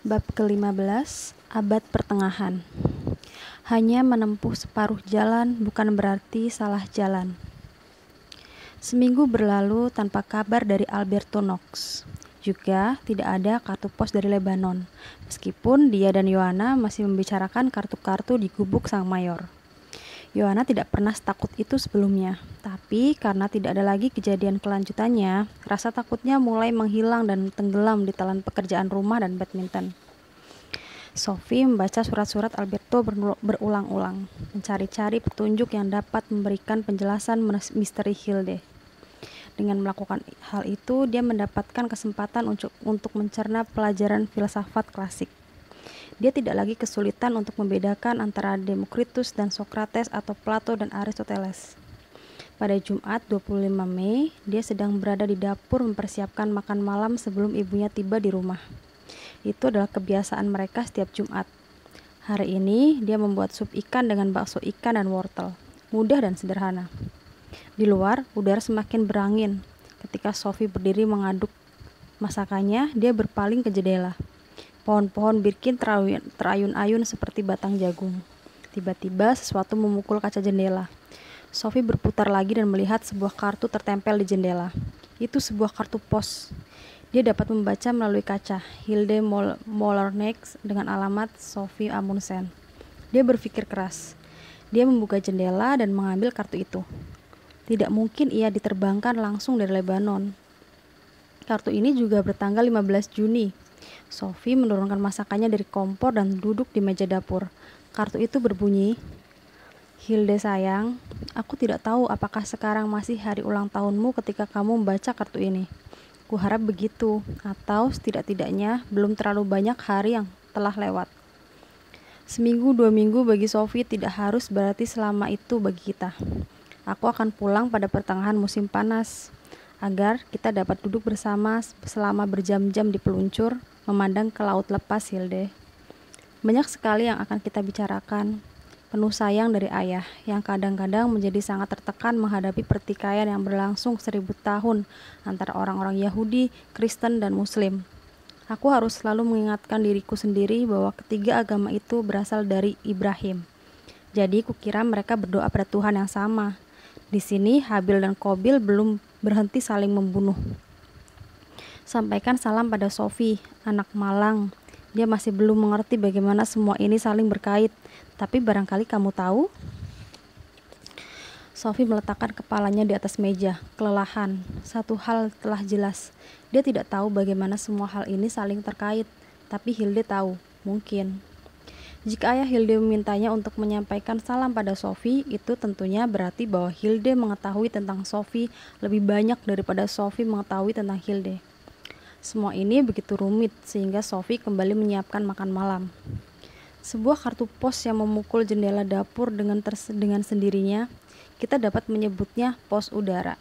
Bab ke-15, Abad Pertengahan. Hanya menempuh separuh jalan bukan berarti salah jalan. Seminggu berlalu tanpa kabar dari Alberto Knox. Juga tidak ada kartu pos dari Lebanon, meskipun dia dan Yohana masih membicarakan kartu-kartu di gubuk sang mayor. Yohana tidak pernah takut itu sebelumnya, tapi karena tidak ada lagi kejadian kelanjutannya, rasa takutnya mulai menghilang dan tenggelam di telan pekerjaan rumah dan badminton. Sophie membaca surat-surat Alberto berulang-ulang, mencari-cari petunjuk yang dapat memberikan penjelasan misteri Hilde. Dengan melakukan hal itu, dia mendapatkan kesempatan untuk mencerna pelajaran filsafat klasik. Dia tidak lagi kesulitan untuk membedakan antara Demokritus dan Sokrates atau Plato dan Aristoteles. Pada Jumat 25 Mei, dia sedang berada di dapur mempersiapkan makan malam sebelum ibunya tiba di rumah. Itu adalah kebiasaan mereka setiap Jumat. Hari ini, dia membuat sup ikan dengan bakso ikan dan wortel. Mudah dan sederhana. Di luar, udara semakin berangin. Ketika Sophie berdiri mengaduk masakannya, dia berpaling ke jendela. Pohon-pohon birkin terayun-ayun seperti batang jagung. Tiba-tiba sesuatu memukul kaca jendela. Sophie berputar lagi dan melihat sebuah kartu tertempel di jendela. Itu sebuah kartu pos. Dia dapat membaca melalui kaca, Hilde Molernex dengan alamat Sophie Amundsen. Dia berpikir keras. Dia membuka jendela dan mengambil kartu itu. Tidak mungkin ia diterbangkan langsung dari Lebanon. Kartu ini juga bertanggal 15 Juni. Sophie menurunkan masakannya dari kompor dan duduk di meja dapur. Kartu itu berbunyi, Hilde sayang, aku tidak tahu apakah sekarang masih hari ulang tahunmu ketika kamu membaca kartu ini. Kuharap begitu, atau setidak-tidaknya belum terlalu banyak hari yang telah lewat. Seminggu 2 minggu bagi Sophie tidak harus berarti selama itu bagi kita. Aku akan pulang pada pertengahan musim panas, agar kita dapat duduk bersama selama berjam-jam di peluncur, memandang ke laut lepas, Hilde. Banyak sekali yang akan kita bicarakan, penuh sayang dari ayah, yang kadang-kadang menjadi sangat tertekan menghadapi pertikaian yang berlangsung 1000 tahun antara orang-orang Yahudi, Kristen, dan Muslim. Aku harus selalu mengingatkan diriku sendiri bahwa ketiga agama itu berasal dari Ibrahim. Jadi kukira mereka berdoa pada Tuhan yang sama. Di sini Habil dan Kobil belum berhenti saling membunuh. Sampaikan salam pada Sophie, anak malang. Dia masih belum mengerti bagaimana semua ini saling berkait. Tapi barangkali kamu tahu? Sophie meletakkan kepalanya di atas meja, kelelahan. Satu hal telah jelas. Dia tidak tahu bagaimana semua hal ini saling terkait. Tapi Hilde tahu, mungkin. Jika ayah Hilde memintanya untuk menyampaikan salam pada Sophie, itu tentunya berarti bahwa Hilde mengetahui tentang Sophie lebih banyak daripada Sophie mengetahui tentang Hilde. Semua ini begitu rumit sehingga Sophie kembali menyiapkan makan malam. Sebuah kartu pos yang memukul jendela dapur dengan sendirinya, kita dapat menyebutnya pos udara.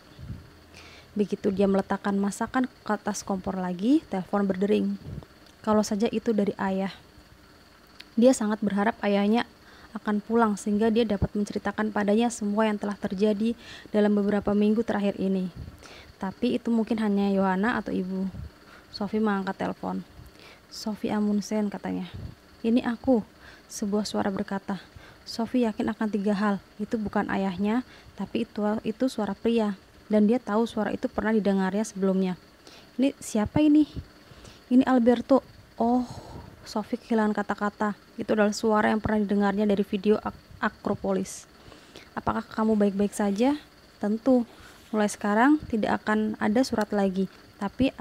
Begitu dia meletakkan masakan ke atas kompor lagi, telepon berdering. Kalau saja itu dari ayah. Dia sangat berharap ayahnya akan pulang sehingga dia dapat menceritakan padanya semua yang telah terjadi dalam beberapa minggu terakhir ini. Tapi itu mungkin hanya Yohana atau ibu. Sophie mengangkat telepon. Sophie Amundsen, katanya. Ini aku, sebuah suara berkata. Sophie yakin akan 3 hal. Itu bukan ayahnya, tapi itu suara pria. Dan dia tahu suara itu pernah didengarnya sebelumnya. Ini siapa ini? Ini Alberto. Oh, Sophie kehilangan kata-kata. Itu adalah suara yang pernah didengarnya dari video Akropolis. Apakah kamu baik-baik saja? Tentu. Mulai sekarang tidak akan ada surat lagi. Tapi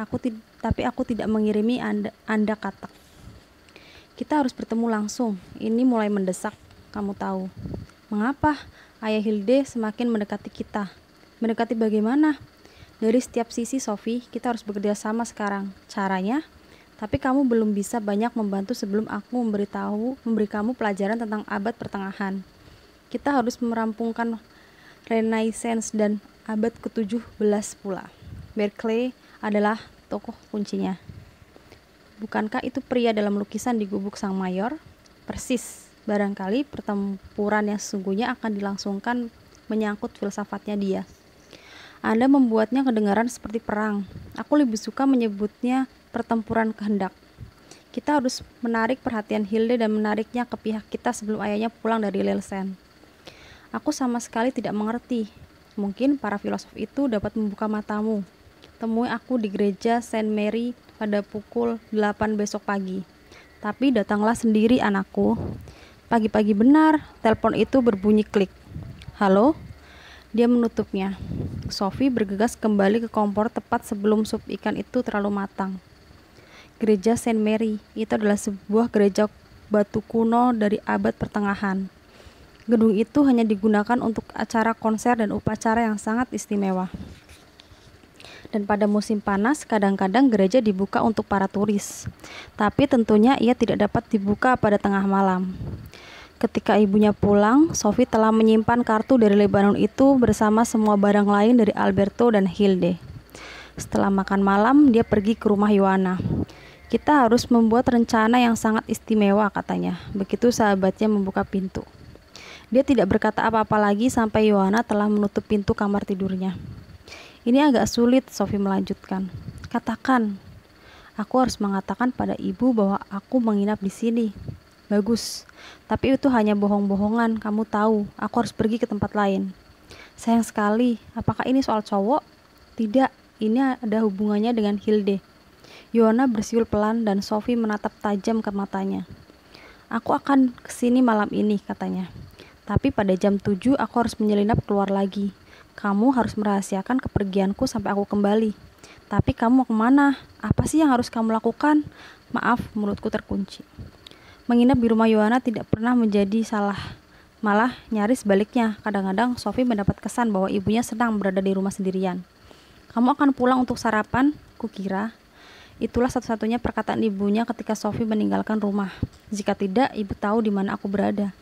aku tidak mengirimi Anda kata. Kita harus bertemu langsung. Ini mulai mendesak, kamu tahu. Mengapa? Ayah Hilde semakin mendekati kita. Mendekati bagaimana? Dari setiap sisi, Sophie, kita harus bekerja sama sekarang. Caranya? Tapi kamu belum bisa banyak membantu sebelum aku memberi kamu pelajaran tentang abad pertengahan. Kita harus merampungkan Renaissance dan abad ke-17 pula. Berkeley adalah tokoh kuncinya. Bukankah itu pria dalam lukisan di gubuk sang mayor? Persis. Barangkali pertempuran yang sesungguhnya akan dilangsungkan menyangkut filsafatnya dia. Anda membuatnya kedengaran seperti perang. Aku lebih suka menyebutnya pertempuran kehendak. Kita harus menarik perhatian Hilde dan menariknya ke pihak kita sebelum ayahnya pulang dari Lelsen. Aku sama sekali tidak mengerti. Mungkin para filosof itu dapat membuka matamu. Temui aku di gereja Saint Mary pada pukul 8 besok pagi. Tapi datanglah sendiri, anakku. Pagi-pagi benar, telepon itu berbunyi klik. Halo? Dia menutupnya. Sophie bergegas kembali ke kompor tepat sebelum sup ikan itu terlalu matang. Gereja Saint Mary itu adalah sebuah gereja batu kuno dari abad pertengahan. Gedung itu hanya digunakan untuk acara konser dan upacara yang sangat istimewa. Dan pada musim panas, kadang-kadang gereja dibuka untuk para turis. Tapi tentunya ia tidak dapat dibuka pada tengah malam. Ketika ibunya pulang, Sophie telah menyimpan kartu dari Lebanon itu bersama semua barang lain dari Alberto dan Hilde. Setelah makan malam, dia pergi ke rumah Yohana. Kita harus membuat rencana yang sangat istimewa, katanya. Begitu sahabatnya membuka pintu. Dia tidak berkata apa-apa lagi sampai Yohana telah menutup pintu kamar tidurnya. Ini agak sulit, Sophie melanjutkan. Katakan. Aku harus mengatakan pada ibu bahwa aku menginap di sini. Bagus. Tapi itu hanya bohong-bohongan, kamu tahu. Aku harus pergi ke tempat lain. Sayang sekali. Apakah ini soal cowok? Tidak, ini ada hubungannya dengan Hilde. Yohana bersiul pelan dan Sophie menatap tajam ke matanya. Aku akan kesini malam ini, katanya. Tapi pada jam 7 aku harus menyelinap keluar lagi. Kamu harus merahasiakan kepergianku sampai aku kembali. Tapi kamu mau kemana? Apa sih yang harus kamu lakukan? Maaf, mulutku terkunci. Menginap di rumah Yohana tidak pernah menjadi salah. Malah nyaris sebaliknya. Kadang-kadang Sophie mendapat kesan bahwa ibunya senang berada di rumah sendirian. Kamu akan pulang untuk sarapan? Kukira. Itulah satu-satunya perkataan ibunya ketika Sophie meninggalkan rumah. Jika tidak, ibu tahu di mana aku berada.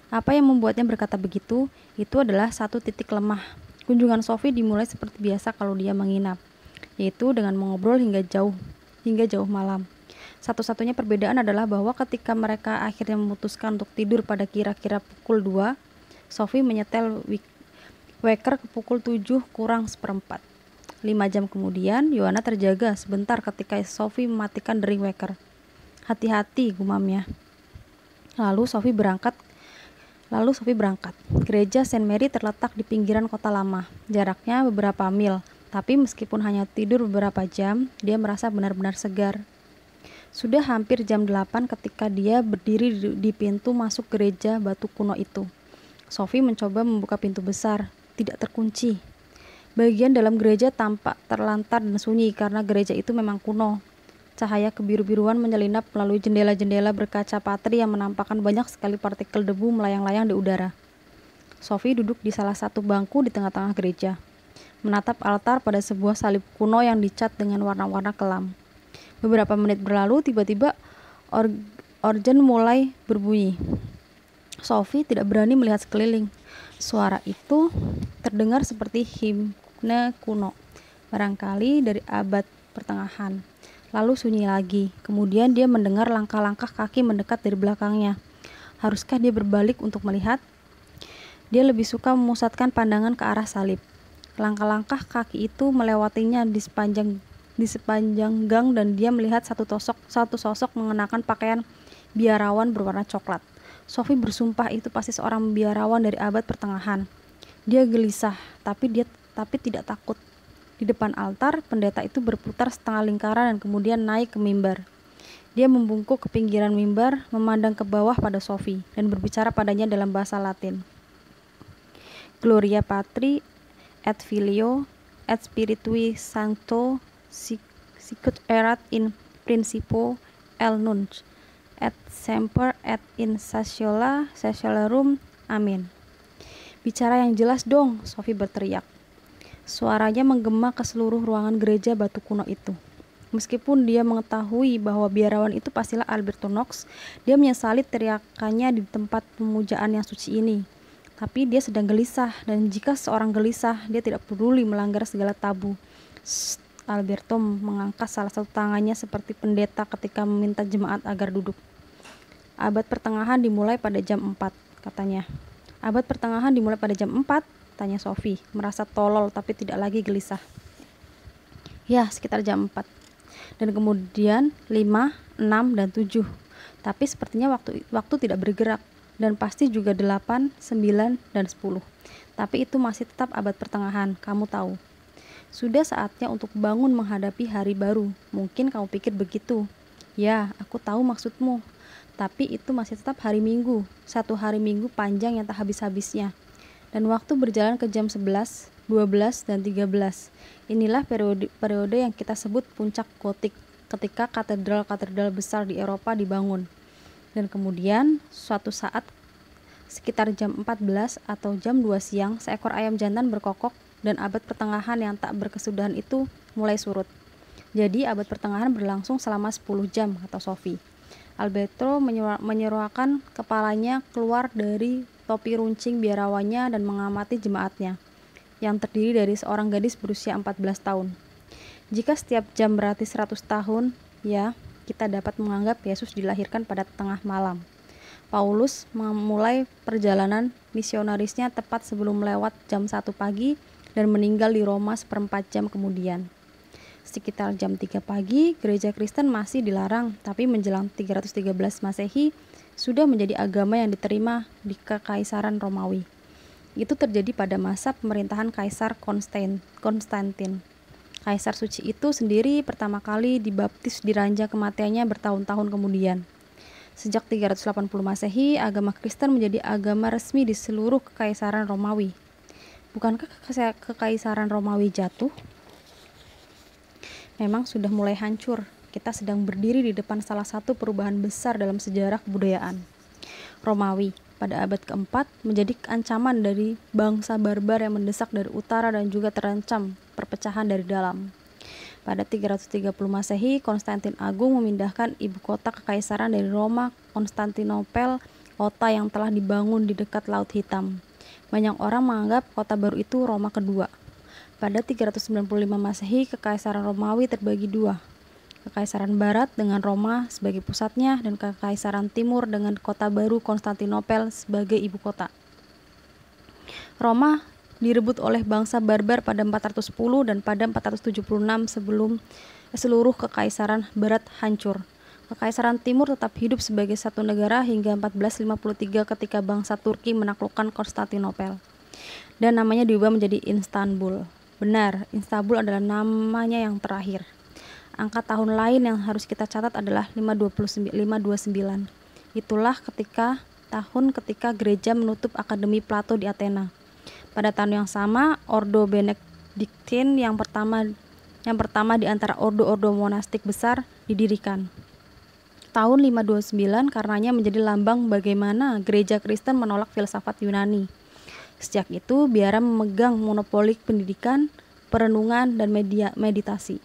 Apa yang membuatnya berkata begitu? Itu adalah satu titik lemah. Kunjungan Sophie dimulai seperti biasa kalau dia menginap, yaitu dengan mengobrol hingga jauh malam. Satu-satunya perbedaan adalah bahwa ketika mereka akhirnya memutuskan untuk tidur pada kira-kira pukul 2, Sophie menyetel weker ke pukul 7 kurang seperempat. 5 jam kemudian, Yohana terjaga sebentar ketika Sophie mematikan dering weker. Hati-hati, gumamnya. Lalu Sophie berangkat. Gereja Saint Mary terletak di pinggiran kota lama. Jaraknya beberapa mil, tapi meskipun hanya tidur beberapa jam, dia merasa benar-benar segar. Sudah hampir jam 8 ketika dia berdiri di pintu masuk gereja batu kuno itu. Sophie mencoba membuka pintu besar, tidak terkunci. Bagian dalam gereja tampak terlantar dan sunyi karena gereja itu memang kuno. Cahaya kebiru-biruan menyelinap melalui jendela-jendela berkaca patri yang menampakkan banyak sekali partikel debu melayang-layang di udara. Sophie duduk di salah satu bangku di tengah-tengah gereja, menatap altar pada sebuah salib kuno yang dicat dengan warna-warna kelam. Beberapa menit berlalu, tiba-tiba organ mulai berbunyi. Sophie tidak berani melihat sekeliling. Suara itu terdengar seperti himne kuno, barangkali dari abad pertengahan. Lalu sunyi lagi. Kemudian dia mendengar langkah-langkah kaki mendekat dari belakangnya. Haruskah dia berbalik untuk melihat? Dia lebih suka memusatkan pandangan ke arah salib. Langkah-langkah kaki itu melewatinya di sepanjang gang dan dia melihat satu sosok mengenakan pakaian biarawan berwarna coklat. Sophie bersumpah itu pasti seorang biarawan dari abad pertengahan. Dia gelisah, tapi tidak takut. Di depan altar, pendeta itu berputar setengah lingkaran dan kemudian naik ke mimbar. Dia membungkuk ke pinggiran mimbar, memandang ke bawah pada Sophie, dan berbicara padanya dalam bahasa Latin. Gloria Patri, et Filio, et Spiritui Sancto, sicut erat in principio et nunc, et semper et in saeculorum. Amin. Bicara yang jelas dong, Sophie berteriak. Suaranya menggema ke seluruh ruangan gereja batu kuno itu. Meskipun dia mengetahui bahwa biarawan itu pastilah Alberto Knox, dia menyesali teriakannya di tempat pemujaan yang suci ini. Tapi dia sedang gelisah, dan jika seorang gelisah, dia tidak peduli melanggar segala tabu. Alberto mengangkat salah satu tangannya seperti pendeta ketika meminta jemaat agar duduk. Abad pertengahan dimulai pada jam 4, katanya. Abad pertengahan dimulai pada jam 4, tanya Sophie, merasa tolol tapi tidak lagi gelisah. Ya, sekitar jam 4. Dan kemudian 5, 6, dan 7. Tapi sepertinya waktu tidak bergerak, dan pasti juga 8, 9, dan 10. Tapi itu masih tetap abad pertengahan, kamu tahu. Sudah saatnya untuk bangun menghadapi hari baru. Mungkin kamu pikir begitu. Ya, aku tahu maksudmu. Tapi itu masih tetap hari Minggu, satu hari Minggu panjang yang tak habis-habisnya. Dan waktu berjalan ke jam 11, 12, dan 13. Inilah periode yang kita sebut puncak gotik, ketika katedral-katedral besar di Eropa dibangun. Dan kemudian, suatu saat, sekitar jam 14 atau jam 2 siang, seekor ayam jantan berkokok dan abad pertengahan yang tak berkesudahan itu mulai surut. Jadi abad pertengahan berlangsung selama 10 jam, kata Sophie. Alberto menyeruakan kepalanya keluar dari topi runcing biarawannya dan mengamati jemaatnya, yang terdiri dari seorang gadis berusia 14 tahun. Jika setiap jam berarti 100 tahun, ya, kita dapat menganggap Yesus dilahirkan pada tengah malam. Paulus memulai perjalanan misionarisnya tepat sebelum lewat jam 1 pagi dan meninggal di Roma seperempat jam kemudian. Sekitar jam 3 pagi, gereja Kristen masih dilarang, tapi menjelang 313 Masehi sudah menjadi agama yang diterima di Kekaisaran Romawi. Itu terjadi pada masa pemerintahan Kaisar Konstantin. Kaisar suci itu sendiri pertama kali dibaptis di ranjang kematiannya bertahun-tahun kemudian. Sejak 380 Masehi, agama Kristen menjadi agama resmi di seluruh Kekaisaran Romawi. Bukankah Kekaisaran Romawi jatuh? Memang sudah mulai hancur. Kita sedang berdiri di depan salah satu perubahan besar dalam sejarah kebudayaan. Romawi pada abad keempat menjadi ancaman dari bangsa barbar yang mendesak dari utara dan juga terancam perpecahan dari dalam. Pada 330 Masehi, Konstantin Agung memindahkan ibu kota kekaisaran dari Roma, Konstantinopel, kota yang telah dibangun di dekat Laut Hitam. Banyak orang menganggap kota baru itu Roma kedua. Pada 395 Masehi, Kekaisaran Romawi terbagi dua. Kekaisaran Barat dengan Roma sebagai pusatnya dan Kekaisaran Timur dengan kota baru Konstantinopel sebagai ibu kota. Roma direbut oleh bangsa barbar pada 410 dan pada 476 sebelum seluruh Kekaisaran Barat hancur. Kekaisaran Timur tetap hidup sebagai satu negara hingga 1453 ketika bangsa Turki menaklukkan Konstantinopel. Dan namanya diubah menjadi Istanbul. Benar, Istanbul adalah namanya yang terakhir. Angka tahun lain yang harus kita catat adalah 529. Itulah tahun ketika gereja menutup Akademi Plato di Athena. Pada tahun yang sama, Ordo Benediktin yang pertama di antara ordo-ordo monastik besar didirikan. Tahun 529 karenanya menjadi lambang bagaimana gereja Kristen menolak filsafat Yunani. Sejak itu, biara memegang monopoli pendidikan, perenungan, dan meditasi.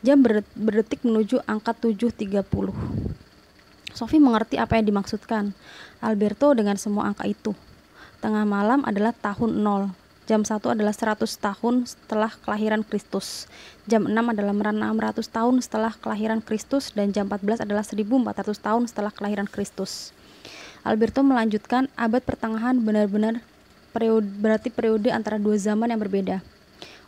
Jam berdetik menuju angka 7.30. Sophie mengerti apa yang dimaksudkan Alberto dengan semua angka itu. Tengah malam adalah tahun 0. Jam 1 adalah 100 tahun setelah kelahiran Kristus. Jam 6 adalah 600 tahun setelah kelahiran Kristus dan jam 14 adalah 1400 tahun setelah kelahiran Kristus. Alberto melanjutkan, abad pertengahan benar-benar berarti periode antara dua zaman yang berbeda.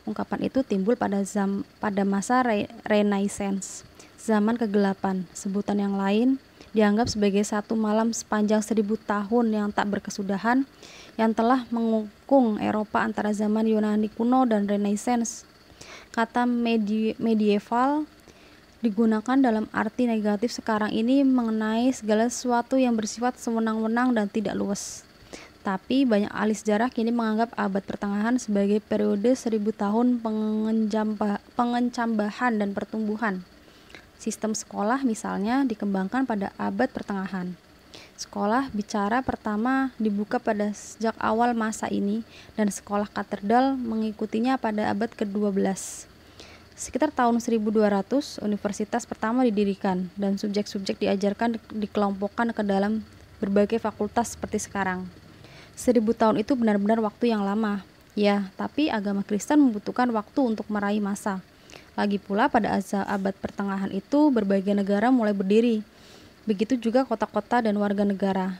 Ungkapan itu timbul pada masa Renaissance, zaman kegelapan. Sebutan yang lain dianggap sebagai satu malam sepanjang 1000 tahun yang tak berkesudahan yang telah mengungkung Eropa antara zaman Yunani kuno dan Renaissance. Kata medieval digunakan dalam arti negatif sekarang ini mengenai segala sesuatu yang bersifat sewenang-wenang dan tidak luas. Tapi banyak ahli sejarah kini menganggap abad pertengahan sebagai periode 1000 tahun pengencambahan dan pertumbuhan. Sistem sekolah misalnya dikembangkan pada abad pertengahan. Sekolah bicara pertama dibuka pada sejak awal masa ini dan sekolah katedral mengikutinya pada abad ke-12. Sekitar tahun 1200, universitas pertama didirikan dan subjek-subjek diajarkan dikelompokkan ke dalam berbagai fakultas seperti sekarang. 1000 tahun itu benar-benar waktu yang lama. Ya, tapi agama Kristen membutuhkan waktu untuk meraih masa. Lagi pula pada abad pertengahan itu berbagai negara mulai berdiri. Begitu juga kota-kota dan warga negara.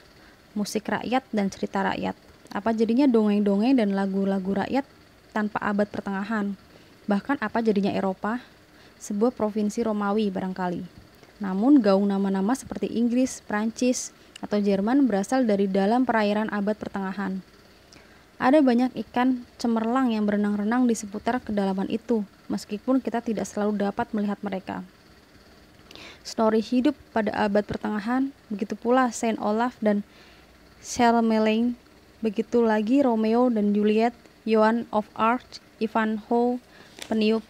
Musik rakyat dan cerita rakyat. Apa jadinya dongeng-dongeng dan lagu-lagu rakyat tanpa abad pertengahan? Bahkan apa jadinya Eropa? Sebuah provinsi Romawi barangkali. Namun gaung nama-nama seperti Inggris, Prancis, atau Jerman berasal dari dalam perairan abad pertengahan. Ada banyak ikan cemerlang yang berenang-renang di seputar kedalaman itu, meskipun kita tidak selalu dapat melihat mereka. Snorri hidup pada abad pertengahan, begitu pula Saint Olaf dan Charlemagne, begitu lagi Romeo dan Juliet, Joan of Arc, Ivanhoe, peniup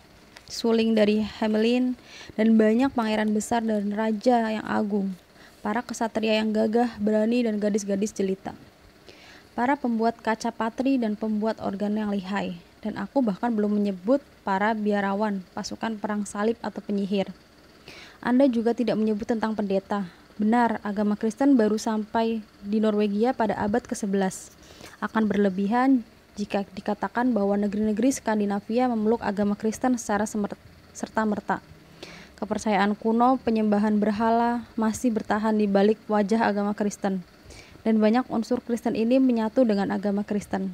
suling dari Hamelin, dan banyak pangeran besar dan raja yang agung, para kesatria yang gagah, berani, dan gadis-gadis jelita, para pembuat kaca patri dan pembuat organ yang lihai, dan aku bahkan belum menyebut para biarawan, pasukan perang salib atau penyihir. Anda juga tidak menyebut tentang pendeta. Benar, agama Kristen baru sampai di Norwegia pada abad ke-11. Akan berlebihan jika dikatakan bahwa negeri-negeri Skandinavia memeluk agama Kristen secara serta-merta. Kepercayaan kuno, penyembahan berhala masih bertahan di balik wajah agama Kristen, dan banyak unsur Kristen ini menyatu dengan agama Kristen.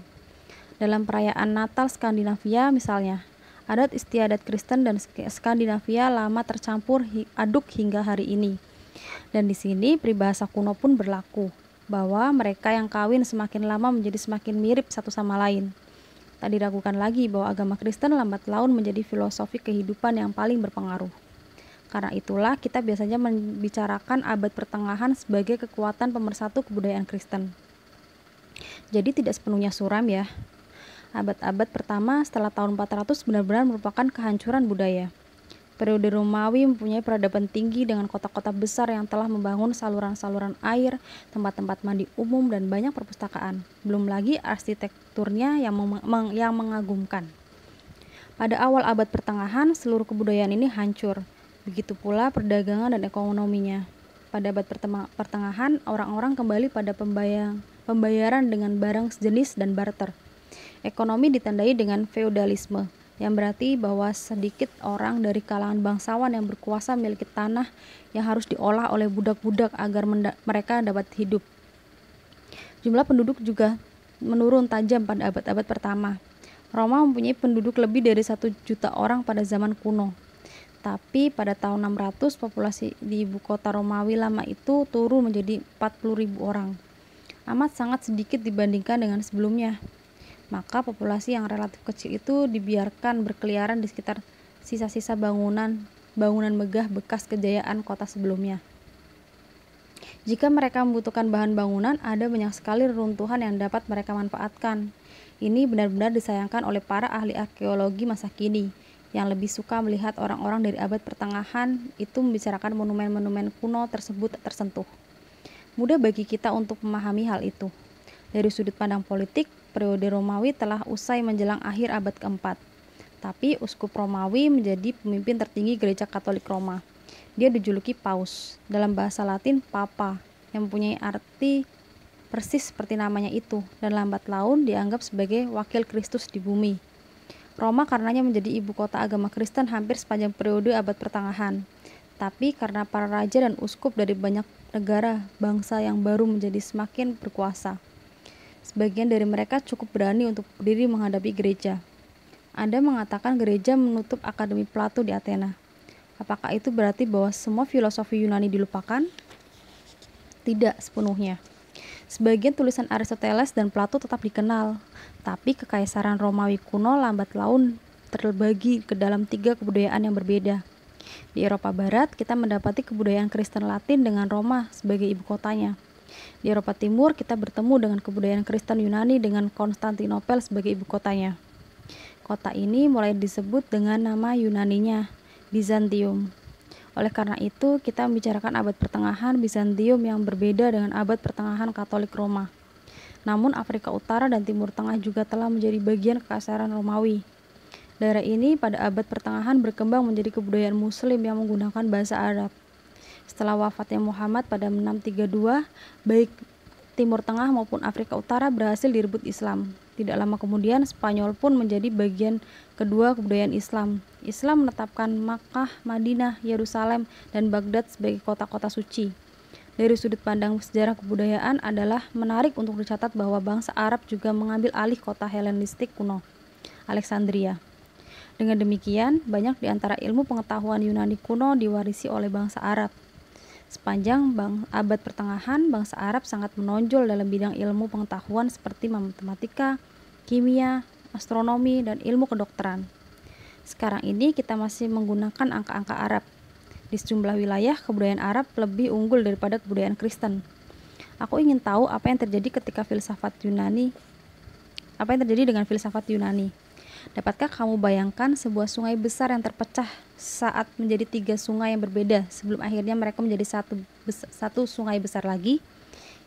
Dalam perayaan Natal Skandinavia misalnya, adat istiadat Kristen dan Skandinavia lama tercampur aduk hingga hari ini. Dan di sini peribahasa kuno pun berlaku, bahwa mereka yang kawin semakin lama menjadi semakin mirip satu sama lain. Tak diragukan lagi bahwa agama Kristen lambat laun menjadi filosofi kehidupan yang paling berpengaruh. Karena itulah kita biasanya membicarakan abad pertengahan sebagai kekuatan pemersatu kebudayaan Kristen. Jadi tidak sepenuhnya suram ya. Abad-abad pertama setelah tahun 400 benar-benar merupakan kehancuran budaya. Periode Romawi mempunyai peradaban tinggi dengan kota-kota besar yang telah membangun saluran-saluran air, tempat-tempat mandi umum, dan banyak perpustakaan. Belum lagi arsitekturnya yang mengagumkan. Pada awal abad pertengahan, seluruh kebudayaan ini hancur. Begitu pula perdagangan dan ekonominya. Pada abad pertengahan, orang-orang kembali pada pembayaran dengan barang sejenis dan barter. Ekonomi ditandai dengan feodalisme, yang berarti bahwa sedikit orang dari kalangan bangsawan yang berkuasa memiliki tanah yang harus diolah oleh budak-budak agar mereka dapat hidup. Jumlah penduduk juga menurun tajam pada abad-abad pertama. Roma mempunyai penduduk lebih dari 1 juta orang pada zaman kuno. Tapi pada tahun 600 populasi di ibu kota Romawi lama itu turun menjadi 40.000 orang. Amat sangat sedikit dibandingkan dengan sebelumnya. Maka populasi yang relatif kecil itu dibiarkan berkeliaran di sekitar sisa-sisa bangunan megah bekas kejayaan kota sebelumnya. Jika mereka membutuhkan bahan bangunan, ada banyak sekali reruntuhan yang dapat mereka manfaatkan. Ini benar-benar disayangkan oleh para ahli arkeologi masa kini, yang lebih suka melihat orang-orang dari abad pertengahan itu membicarakan monumen-monumen kuno tersebut tersentuh. Mudah bagi kita untuk memahami hal itu. Dari sudut pandang politik, periode Romawi telah usai menjelang akhir abad keempat. Tapi uskup Romawi menjadi pemimpin tertinggi gereja Katolik Roma. Dia dijuluki Paus, dalam bahasa Latin Papa, yang mempunyai arti persis seperti namanya itu, dan lambat laun dianggap sebagai wakil Kristus di bumi. Roma karenanya menjadi ibu kota agama Kristen hampir sepanjang periode abad pertengahan. Tapi karena para raja dan uskup dari banyak negara bangsa yang baru menjadi semakin berkuasa, sebagian dari mereka cukup berani untuk berdiri menghadapi gereja. Anda mengatakan gereja menutup Akademi Plato di Athena. Apakah itu berarti bahwa semua filosofi Yunani dilupakan? Tidak sepenuhnya. Sebagian tulisan Aristoteles dan Plato tetap dikenal, tapi kekaisaran Romawi kuno lambat laun terbagi ke dalam 3 kebudayaan yang berbeda. Di Eropa Barat, kita mendapati kebudayaan Kristen Latin dengan Roma sebagai ibu kotanya. Di Eropa Timur, kita bertemu dengan kebudayaan Kristen Yunani dengan Konstantinopel sebagai ibu kotanya. Kota ini mulai disebut dengan nama Yunaninya, Bizantium. Oleh karena itu, kita membicarakan abad pertengahan Bizantium yang berbeda dengan abad pertengahan Katolik Roma. Namun Afrika Utara dan Timur Tengah juga telah menjadi bagian kekaisaran Romawi. Daerah ini pada abad pertengahan berkembang menjadi kebudayaan Muslim yang menggunakan bahasa Arab. Setelah wafatnya Muhammad pada 632, baik Timur Tengah maupun Afrika Utara berhasil direbut Islam. Tidak lama kemudian, Spanyol pun menjadi bagian kedua kebudayaan Islam. Islam menetapkan Makkah, Madinah, Yerusalem, dan Baghdad sebagai kota-kota suci. Dari sudut pandang sejarah kebudayaan adalah menarik untuk dicatat bahwa bangsa Arab juga mengambil alih kota Helenistik kuno, Alexandria. Dengan demikian, banyak di antara ilmu pengetahuan Yunani kuno diwarisi oleh bangsa Arab. Sepanjang abad pertengahan, bangsa Arab sangat menonjol dalam bidang ilmu pengetahuan seperti matematika, kimia, astronomi, dan ilmu kedokteran. Sekarang ini kita masih menggunakan angka-angka Arab. Di sejumlah wilayah, kebudayaan Arab lebih unggul daripada kebudayaan Kristen. Aku ingin tahu apa yang terjadi dengan filsafat Yunani. Dapatkah kamu bayangkan sebuah sungai besar yang terpecah saat menjadi 3 sungai yang berbeda sebelum akhirnya mereka menjadi satu sungai besar lagi?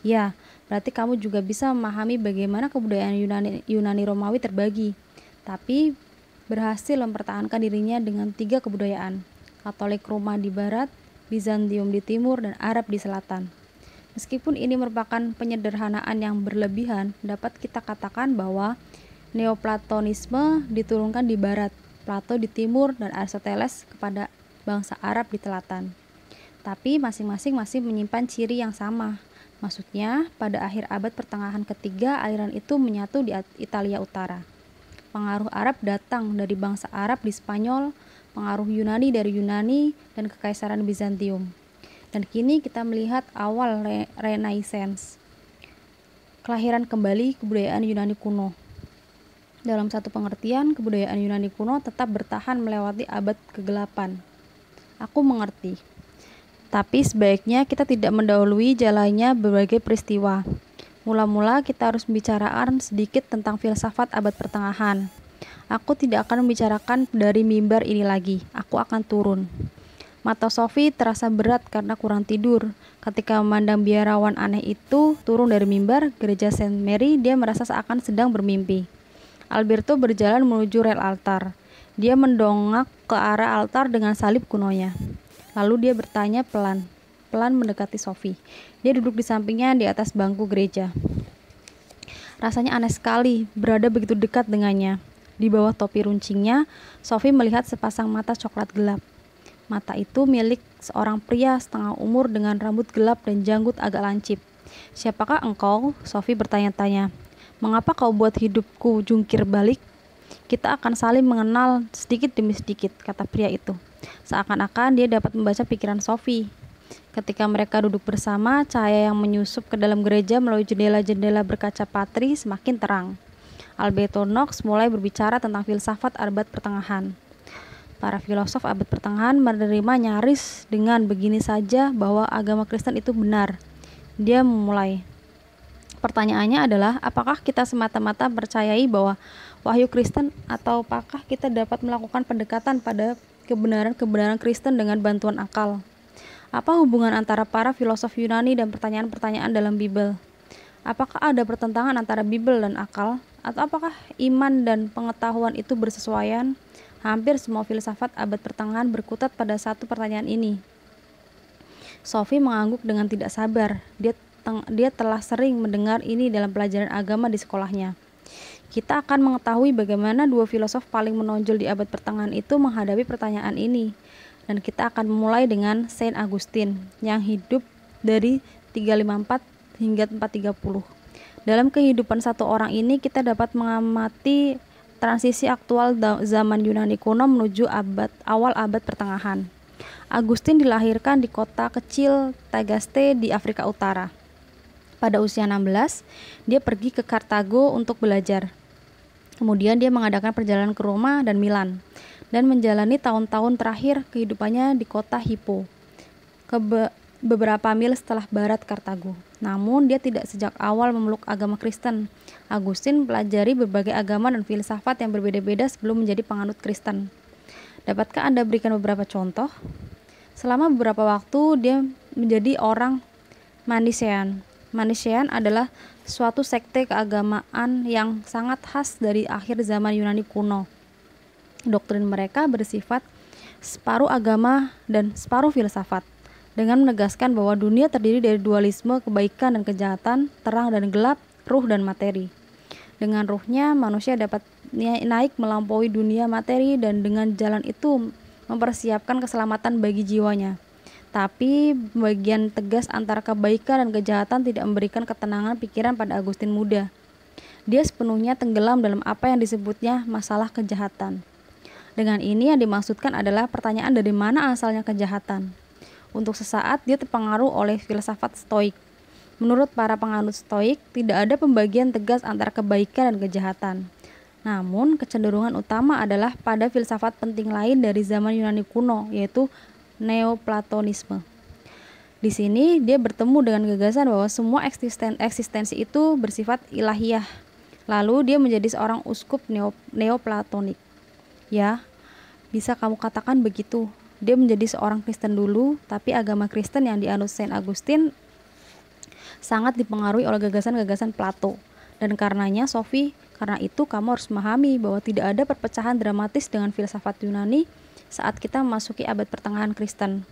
Ya, berarti kamu juga bisa memahami bagaimana kebudayaan Yunani Romawi terbagi, tapi berhasil mempertahankan dirinya dengan 3 kebudayaan, Katolik Roma di barat, Bizantium di timur, dan Arab di selatan. Meskipun ini merupakan penyederhanaan yang berlebihan, dapat kita katakan bahwa Neoplatonisme diturunkan di barat, Plato di timur, dan Aristoteles kepada bangsa Arab di selatan. Tapi masing-masing masih menyimpan ciri yang sama. Maksudnya, pada akhir abad pertengahan ketiga, aliran itu menyatu di Italia Utara. Pengaruh Arab datang dari bangsa Arab di Spanyol, pengaruh Yunani dari Yunani, dan Kekaisaran Bizantium. Dan kini kita melihat awal Renaissance, kelahiran kembali kebudayaan Yunani kuno. Dalam satu pengertian, kebudayaan Yunani kuno tetap bertahan melewati abad ke-8. Aku mengerti. Tapi sebaiknya kita tidak mendahului jalannya berbagai peristiwa. Mula-mula kita harus membicarakan sedikit tentang filsafat abad pertengahan. Aku tidak akan membicarakan dari mimbar ini lagi. Aku akan turun. Mata Sophie terasa berat karena kurang tidur. Ketika memandang biarawan aneh itu turun dari mimbar gereja Saint Mary, dia merasa seakan sedang bermimpi. Alberto berjalan menuju rel altar. Dia mendongak ke arah altar dengan salib kunonya. Lalu dia bertanya pelan mendekati Sophie. Dia duduk di sampingnya di atas bangku gereja. Rasanya aneh sekali berada begitu dekat dengannya. Di bawah topi runcingnya, Sophie melihat sepasang mata coklat gelap. Mata itu milik seorang pria setengah umur dengan rambut gelap dan janggut agak lancip. "Siapakah engkau?" Sophie bertanya-tanya. "Mengapa kau buat hidupku jungkir balik?" "Kita akan saling mengenal sedikit demi sedikit," kata pria itu. Seakan-akan dia dapat membaca pikiran Sophie. Ketika mereka duduk bersama, cahaya yang menyusup ke dalam gereja melalui jendela-jendela berkaca patri semakin terang. Alberto Knox mulai berbicara tentang filsafat abad pertengahan. Para filosof abad pertengahan menerima nyaris dengan begini saja bahwa agama Kristen itu benar. Dia memulai. Pertanyaannya adalah, apakah kita semata-mata percayai bahwa wahyu Kristen, atau apakah kita dapat melakukan pendekatan pada kebenaran-kebenaran Kristen dengan bantuan akal? Apa hubungan antara para filosof Yunani dan pertanyaan-pertanyaan dalam Bible? Apakah ada pertentangan antara Bible dan akal? Atau apakah iman dan pengetahuan itu bersesuaian? Hampir semua filsafat abad pertengahan berkutat pada satu pertanyaan ini. Sophie mengangguk dengan tidak sabar. Dia telah sering mendengar ini dalam pelajaran agama di sekolahnya. Kita akan mengetahui bagaimana dua filosof paling menonjol di abad pertengahan itu menghadapi pertanyaan ini. Dan kita akan memulai dengan Saint Augustine yang hidup dari 354 hingga 430. Dalam kehidupan satu orang ini kita dapat mengamati transisi aktual zaman Yunani kuno menuju awal abad pertengahan. Augustine dilahirkan di kota kecil Tagaste di Afrika Utara. Pada usia 16, dia pergi ke Kartago untuk belajar. Kemudian dia mengadakan perjalanan ke Roma dan Milan, dan menjalani tahun-tahun terakhir kehidupannya di kota Hippo, beberapa mil setelah barat Kartago. Namun dia tidak sejak awal memeluk agama Kristen. Augustine pelajari berbagai agama dan filsafat yang berbeda-beda sebelum menjadi penganut Kristen. Dapatkah Anda berikan beberapa contoh? Selama beberapa waktu dia menjadi orang Manichean. Manichean adalah suatu sekte keagamaan yang sangat khas dari akhir zaman Yunani kuno. Doktrin mereka bersifat separuh agama dan separuh filsafat, dengan menegaskan bahwa dunia terdiri dari dualisme kebaikan dan kejahatan, terang dan gelap, ruh dan materi. Dengan ruhnya, manusia dapat naik melampaui dunia materi dan dengan jalan itu mempersiapkan keselamatan bagi jiwanya. Tapi bagian tegas antara kebaikan dan kejahatan tidak memberikan ketenangan pikiran pada Augustine muda. Dia sepenuhnya tenggelam dalam apa yang disebutnya masalah kejahatan. Dengan ini yang dimaksudkan adalah pertanyaan dari mana asalnya kejahatan. Untuk sesaat dia terpengaruh oleh filsafat Stoik. Menurut para penganut Stoik, tidak ada pembagian tegas antara kebaikan dan kejahatan. Namun, kecenderungan utama adalah pada filsafat penting lain dari zaman Yunani kuno, yaitu Neoplatonisme. Di sini dia bertemu dengan gagasan bahwa semua eksistensi itu bersifat ilahiyah. Lalu dia menjadi seorang uskup neoplatonik. Ya, bisa kamu katakan begitu. Dia menjadi seorang Kristen dulu, tapi agama Kristen yang dianut Saint Augustine sangat dipengaruhi oleh gagasan-gagasan Plato. Dan karena itu kamu harus memahami bahwa tidak ada perpecahan dramatis dengan filsafat Yunani saat kita memasuki abad pertengahan Kristen.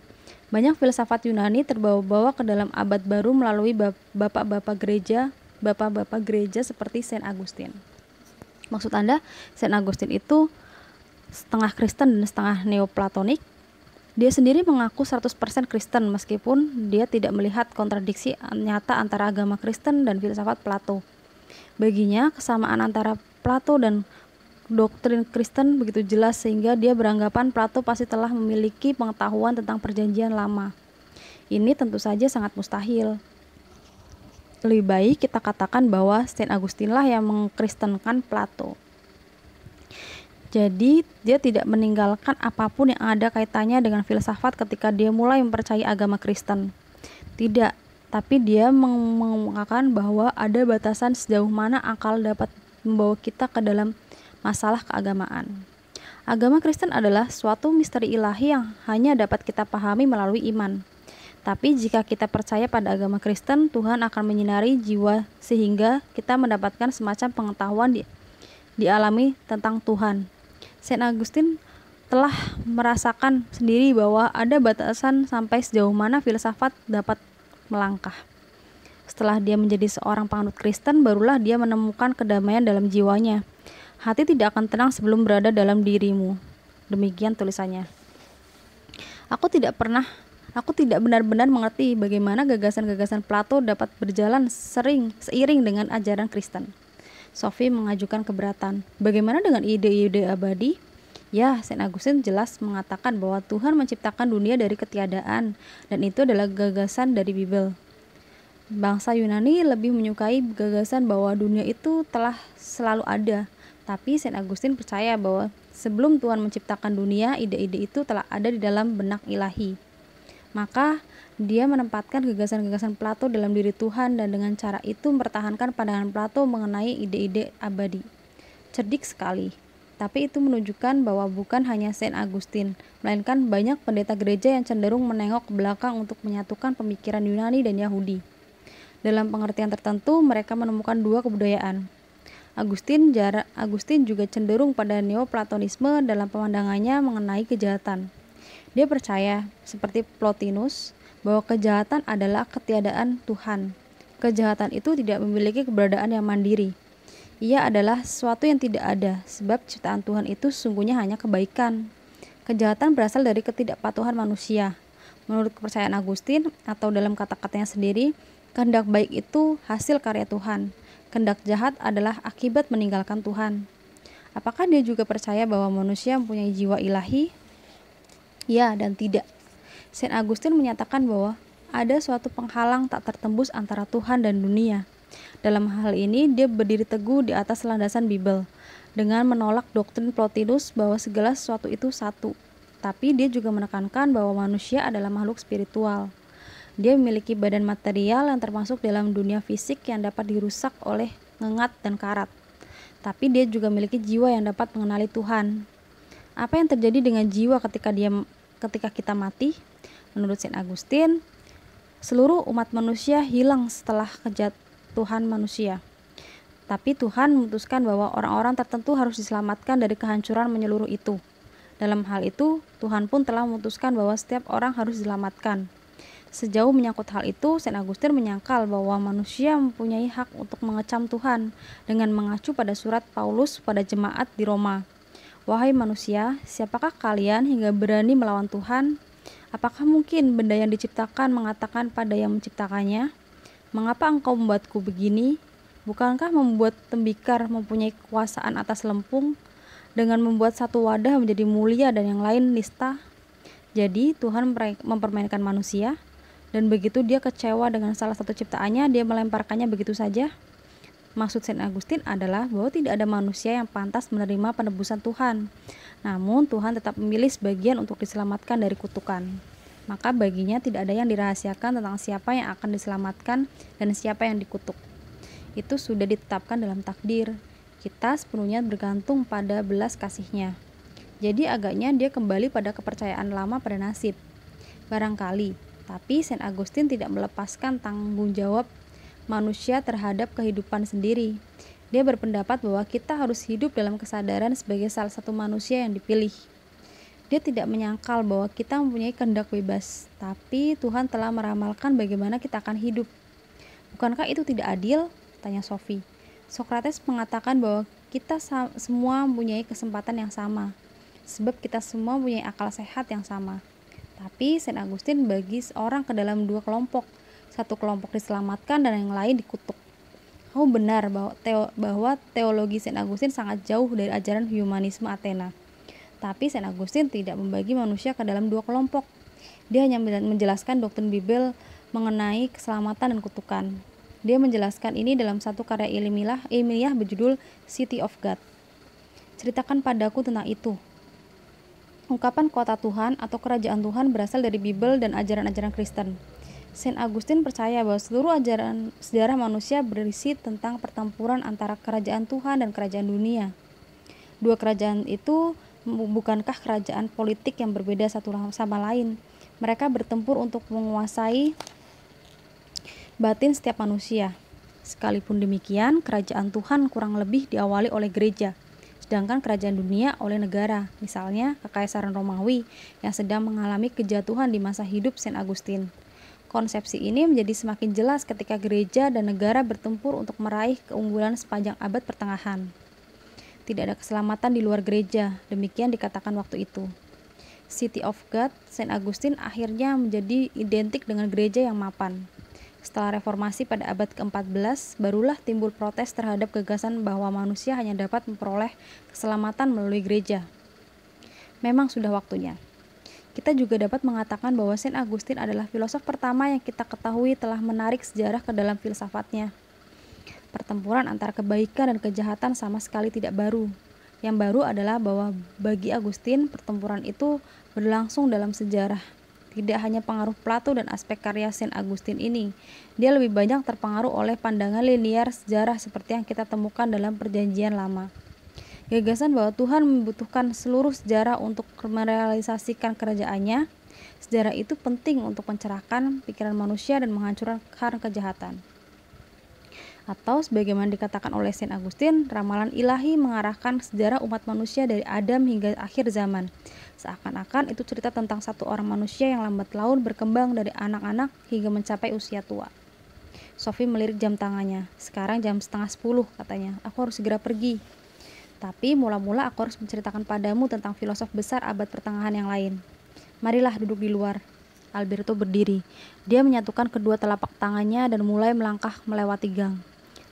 Banyak filsafat Yunani terbawa-bawa ke dalam abad baru melalui bapak-bapak gereja seperti Saint Augustine. Maksud Anda, Saint Augustine itu setengah Kristen dan setengah Neoplatonik? Dia sendiri mengaku 100% Kristen meskipun dia tidak melihat kontradiksi nyata antara agama Kristen dan filsafat Plato. Baginya, kesamaan antara Plato dan doktrin Kristen begitu jelas sehingga dia beranggapan Plato pasti telah memiliki pengetahuan tentang perjanjian lama. Ini tentu saja sangat mustahil. Lebih baik kita katakan bahwa Saint Augustine lah yang mengkristenkan Plato. Jadi dia tidak meninggalkan apapun yang ada kaitannya dengan filsafat ketika dia mulai mempercayai agama Kristen. Tidak, tapi dia mengungkapkan bahwa ada batasan sejauh mana akal dapat membawa kita ke dalam masalah keagamaan. Agama Kristen adalah suatu misteri ilahi yang hanya dapat kita pahami melalui iman. Tapi jika kita percaya pada agama Kristen, Tuhan akan menyinari jiwa sehingga kita mendapatkan semacam pengetahuan dialami tentang Tuhan. Saint Augustine telah merasakan sendiri bahwa ada batasan sampai sejauh mana filsafat dapat melangkah. Setelah dia menjadi seorang penganut Kristen, barulah dia menemukan kedamaian dalam jiwanya. Hati tidak akan tenang sebelum berada dalam dirimu. Demikian tulisannya. Aku tidak benar-benar mengerti bagaimana gagasan-gagasan Plato dapat berjalan seiring dengan ajaran Kristen. Sophie mengajukan keberatan. Bagaimana dengan ide-ide abadi? Ya, Saint Augustine jelas mengatakan bahwa Tuhan menciptakan dunia dari ketiadaan, dan itu adalah gagasan dari Bible. Bangsa Yunani lebih menyukai gagasan bahwa dunia itu telah selalu ada. Tapi Saint Augustine percaya bahwa sebelum Tuhan menciptakan dunia, ide-ide itu telah ada di dalam benak ilahi. Maka dia menempatkan gagasan-gagasan Plato dalam diri Tuhan dan dengan cara itu mempertahankan pandangan Plato mengenai ide-ide abadi. Cerdik sekali. Tapi itu menunjukkan bahwa bukan hanya Saint Augustine, melainkan banyak pendeta gereja yang cenderung menengok ke belakang untuk menyatukan pemikiran Yunani dan Yahudi. Dalam pengertian tertentu, mereka menemukan dua kebudayaan. Augustine juga cenderung pada Neoplatonisme dalam pemandangannya mengenai kejahatan. Dia percaya, seperti Plotinus, bahwa kejahatan adalah ketiadaan Tuhan. Kejahatan itu tidak memiliki keberadaan yang mandiri. Ia adalah sesuatu yang tidak ada, sebab ciptaan Tuhan itu sesungguhnya hanya kebaikan. Kejahatan berasal dari ketidakpatuhan manusia. Menurut kepercayaan Augustine, atau dalam kata-katanya sendiri, kehendak baik itu hasil karya Tuhan. Kehendak jahat adalah akibat meninggalkan Tuhan. Apakah dia juga percaya bahwa manusia mempunyai jiwa ilahi? Ya dan tidak. Saint Augustine menyatakan bahwa ada suatu penghalang tak tertembus antara Tuhan dan dunia. Dalam hal ini, dia berdiri teguh di atas landasan Bible, dengan menolak doktrin Plotinus bahwa segala sesuatu itu satu. Tapi dia juga menekankan bahwa manusia adalah makhluk spiritual. Dia memiliki badan material yang termasuk dalam dunia fisik yang dapat dirusak oleh ngengat dan karat. Tapi dia juga memiliki jiwa yang dapat mengenali Tuhan. Apa yang terjadi dengan jiwa ketika kita mati? Menurut Saint Augustine, seluruh umat manusia hilang setelah kejatuhan manusia. Tapi Tuhan memutuskan bahwa orang-orang tertentu harus diselamatkan dari kehancuran menyeluruh itu. Dalam hal itu, Tuhan pun telah memutuskan bahwa setiap orang harus diselamatkan. Sejauh menyangkut hal itu, Saint Augustine menyangkal bahwa manusia mempunyai hak untuk mengecam Tuhan dengan mengacu pada surat Paulus pada jemaat di Roma. Wahai manusia, siapakah kalian hingga berani melawan Tuhan? Apakah mungkin benda yang diciptakan mengatakan pada yang menciptakannya, "Mengapa engkau membuatku begini?" Bukankah membuat tembikar mempunyai kekuasaan atas lempung, dengan membuat satu wadah menjadi mulia dan yang lain nista? Jadi Tuhan mempermainkan manusia, dan begitu dia kecewa dengan salah satu ciptaannya, dia melemparkannya begitu saja. Maksud Saint Augustine adalah bahwa tidak ada manusia yang pantas menerima penebusan Tuhan. Namun Tuhan tetap memilih sebagian untuk diselamatkan dari kutukan. Maka baginya tidak ada yang dirahasiakan tentang siapa yang akan diselamatkan dan siapa yang dikutuk. Itu sudah ditetapkan dalam takdir. Kita sepenuhnya bergantung pada belas kasih-Nya. Jadi agaknya dia kembali pada kepercayaan lama pada nasib. Barangkali, tapi Saint Augustine tidak melepaskan tanggung jawab manusia terhadap kehidupan sendiri. Dia berpendapat bahwa kita harus hidup dalam kesadaran sebagai salah satu manusia yang dipilih. Dia tidak menyangkal bahwa kita mempunyai kehendak bebas, tapi Tuhan telah meramalkan bagaimana kita akan hidup. Bukankah itu tidak adil? Tanya Sophie. Socrates mengatakan bahwa kita semua mempunyai kesempatan yang sama, sebab kita semua mempunyai akal sehat yang sama. Tapi Saint Augustine bagi seorang ke dalam dua kelompok. Satu kelompok diselamatkan dan yang lain dikutuk. Kamu benar bahwa teologi Saint Augustine sangat jauh dari ajaran humanisme Athena. Tapi Saint Augustine tidak membagi manusia ke dalam dua kelompok. Dia hanya menjelaskan doktrin Bible mengenai keselamatan dan kutukan. Dia menjelaskan ini dalam satu karya ilmiah berjudul City of God. Ceritakan padaku tentang itu. Ungkapan kota Tuhan atau kerajaan Tuhan berasal dari Bible dan ajaran-ajaran Kristen. Saint Augustine percaya bahwa seluruh ajaran sejarah manusia berisi tentang pertempuran antara kerajaan Tuhan dan kerajaan dunia. Dua kerajaan itu bukankah kerajaan politik yang berbeda satu sama lain? Mereka bertempur untuk menguasai batin setiap manusia. Sekalipun demikian, kerajaan Tuhan kurang lebih diawali oleh gereja, sedangkan kerajaan dunia oleh negara, misalnya Kekaisaran Romawi yang sedang mengalami kejatuhan di masa hidup Saint Augustine. Konsepsi ini menjadi semakin jelas ketika gereja dan negara bertempur untuk meraih keunggulan sepanjang abad pertengahan. Tidak ada keselamatan di luar gereja, demikian dikatakan waktu itu. City of God, Saint Augustine akhirnya menjadi identik dengan gereja yang mapan. Setelah reformasi pada abad ke-14, barulah timbul protes terhadap gagasan bahwa manusia hanya dapat memperoleh keselamatan melalui gereja. Memang sudah waktunya. Kita juga dapat mengatakan bahwa Saint Augustine adalah filosof pertama yang kita ketahui telah menarik sejarah ke dalam filsafatnya. Pertempuran antara kebaikan dan kejahatan sama sekali tidak baru. Yang baru adalah bahwa bagi Augustine, pertempuran itu berlangsung dalam sejarah. Tidak hanya pengaruh Plato dan aspek karya Saint Augustine ini, dia lebih banyak terpengaruh oleh pandangan linear sejarah seperti yang kita temukan dalam Perjanjian Lama. Gagasan bahwa Tuhan membutuhkan seluruh sejarah untuk merealisasikan kerajaannya, sejarah itu penting untuk mencerahkan pikiran manusia dan menghancurkan kejahatan. Atau sebagaimana dikatakan oleh Saint Augustine, ramalan ilahi mengarahkan sejarah umat manusia dari Adam hingga akhir zaman. Seakan-akan itu cerita tentang satu orang manusia yang lambat laun berkembang dari anak-anak hingga mencapai usia tua. Sophie melirik jam tangannya. Sekarang jam 9:30, katanya. Aku harus segera pergi. Tapi mula-mula aku harus menceritakan padamu tentang filosof besar abad pertengahan yang lain. Marilah duduk di luar. Alberto berdiri. Dia menyatukan kedua telapak tangannya dan mulai melangkah melewati gang.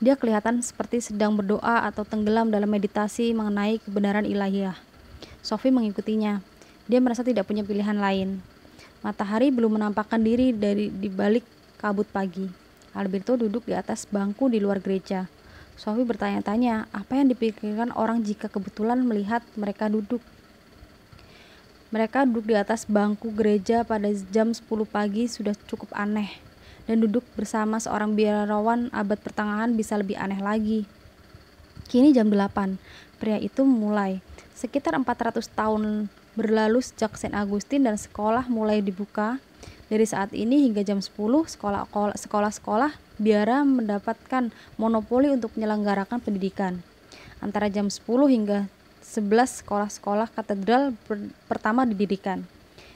Dia kelihatan seperti sedang berdoa atau tenggelam dalam meditasi mengenai kebenaran ilahiyah. Sophie mengikutinya. Dia merasa tidak punya pilihan lain. Matahari belum menampakkan diri di balik kabut pagi. Alberto duduk di atas bangku di luar gereja. Sophie bertanya-tanya, apa yang dipikirkan orang jika kebetulan melihat mereka duduk? Mereka duduk di atas bangku gereja pada jam 10 pagi sudah cukup aneh. Dan duduk bersama seorang biarawan abad pertengahan bisa lebih aneh lagi. Kini jam 8, pria itu memulai. Sekitar 400 tahun berlalu sejak Saint Augustine dan sekolah mulai dibuka. Dari saat ini hingga jam 10, sekolah-sekolah biara mendapatkan monopoli untuk menyelenggarakan pendidikan. Antara jam 10 hingga 11 sekolah-sekolah katedral pertama didirikan.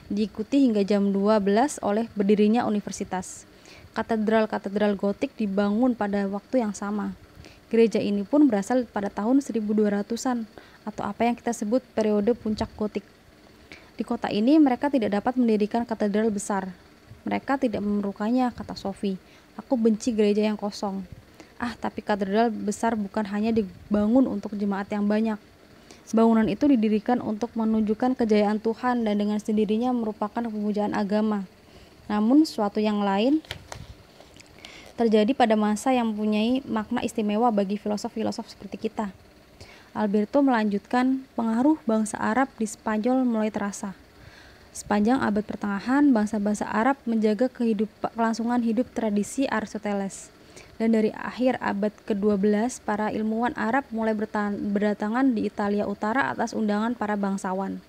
Diikuti hingga jam 12 oleh berdirinya universitas. Katedral-katedral gotik dibangun pada waktu yang sama. Gereja ini pun berasal pada tahun 1200-an atau apa yang kita sebut periode puncak gotik. Di kota ini mereka tidak dapat mendirikan katedral besar. Mereka tidak memerlukannya, kata Sophie. Aku benci gereja yang kosong. Tapi katedral besar bukan hanya dibangun untuk jemaat yang banyak. Bangunan itu didirikan untuk menunjukkan kejayaan Tuhan dan dengan sendirinya merupakan pemujaan agama. Namun suatu yang lain terjadi pada masa yang mempunyai makna istimewa bagi filosof-filosof seperti kita. Alberto melanjutkan, pengaruh bangsa Arab di Spanyol mulai terasa. Sepanjang abad pertengahan, bangsa-bangsa Arab menjaga kelangsungan hidup tradisi Aristoteles. Dan dari akhir abad ke-12, para ilmuwan Arab mulai berdatangan di Italia Utara atas undangan para bangsawan.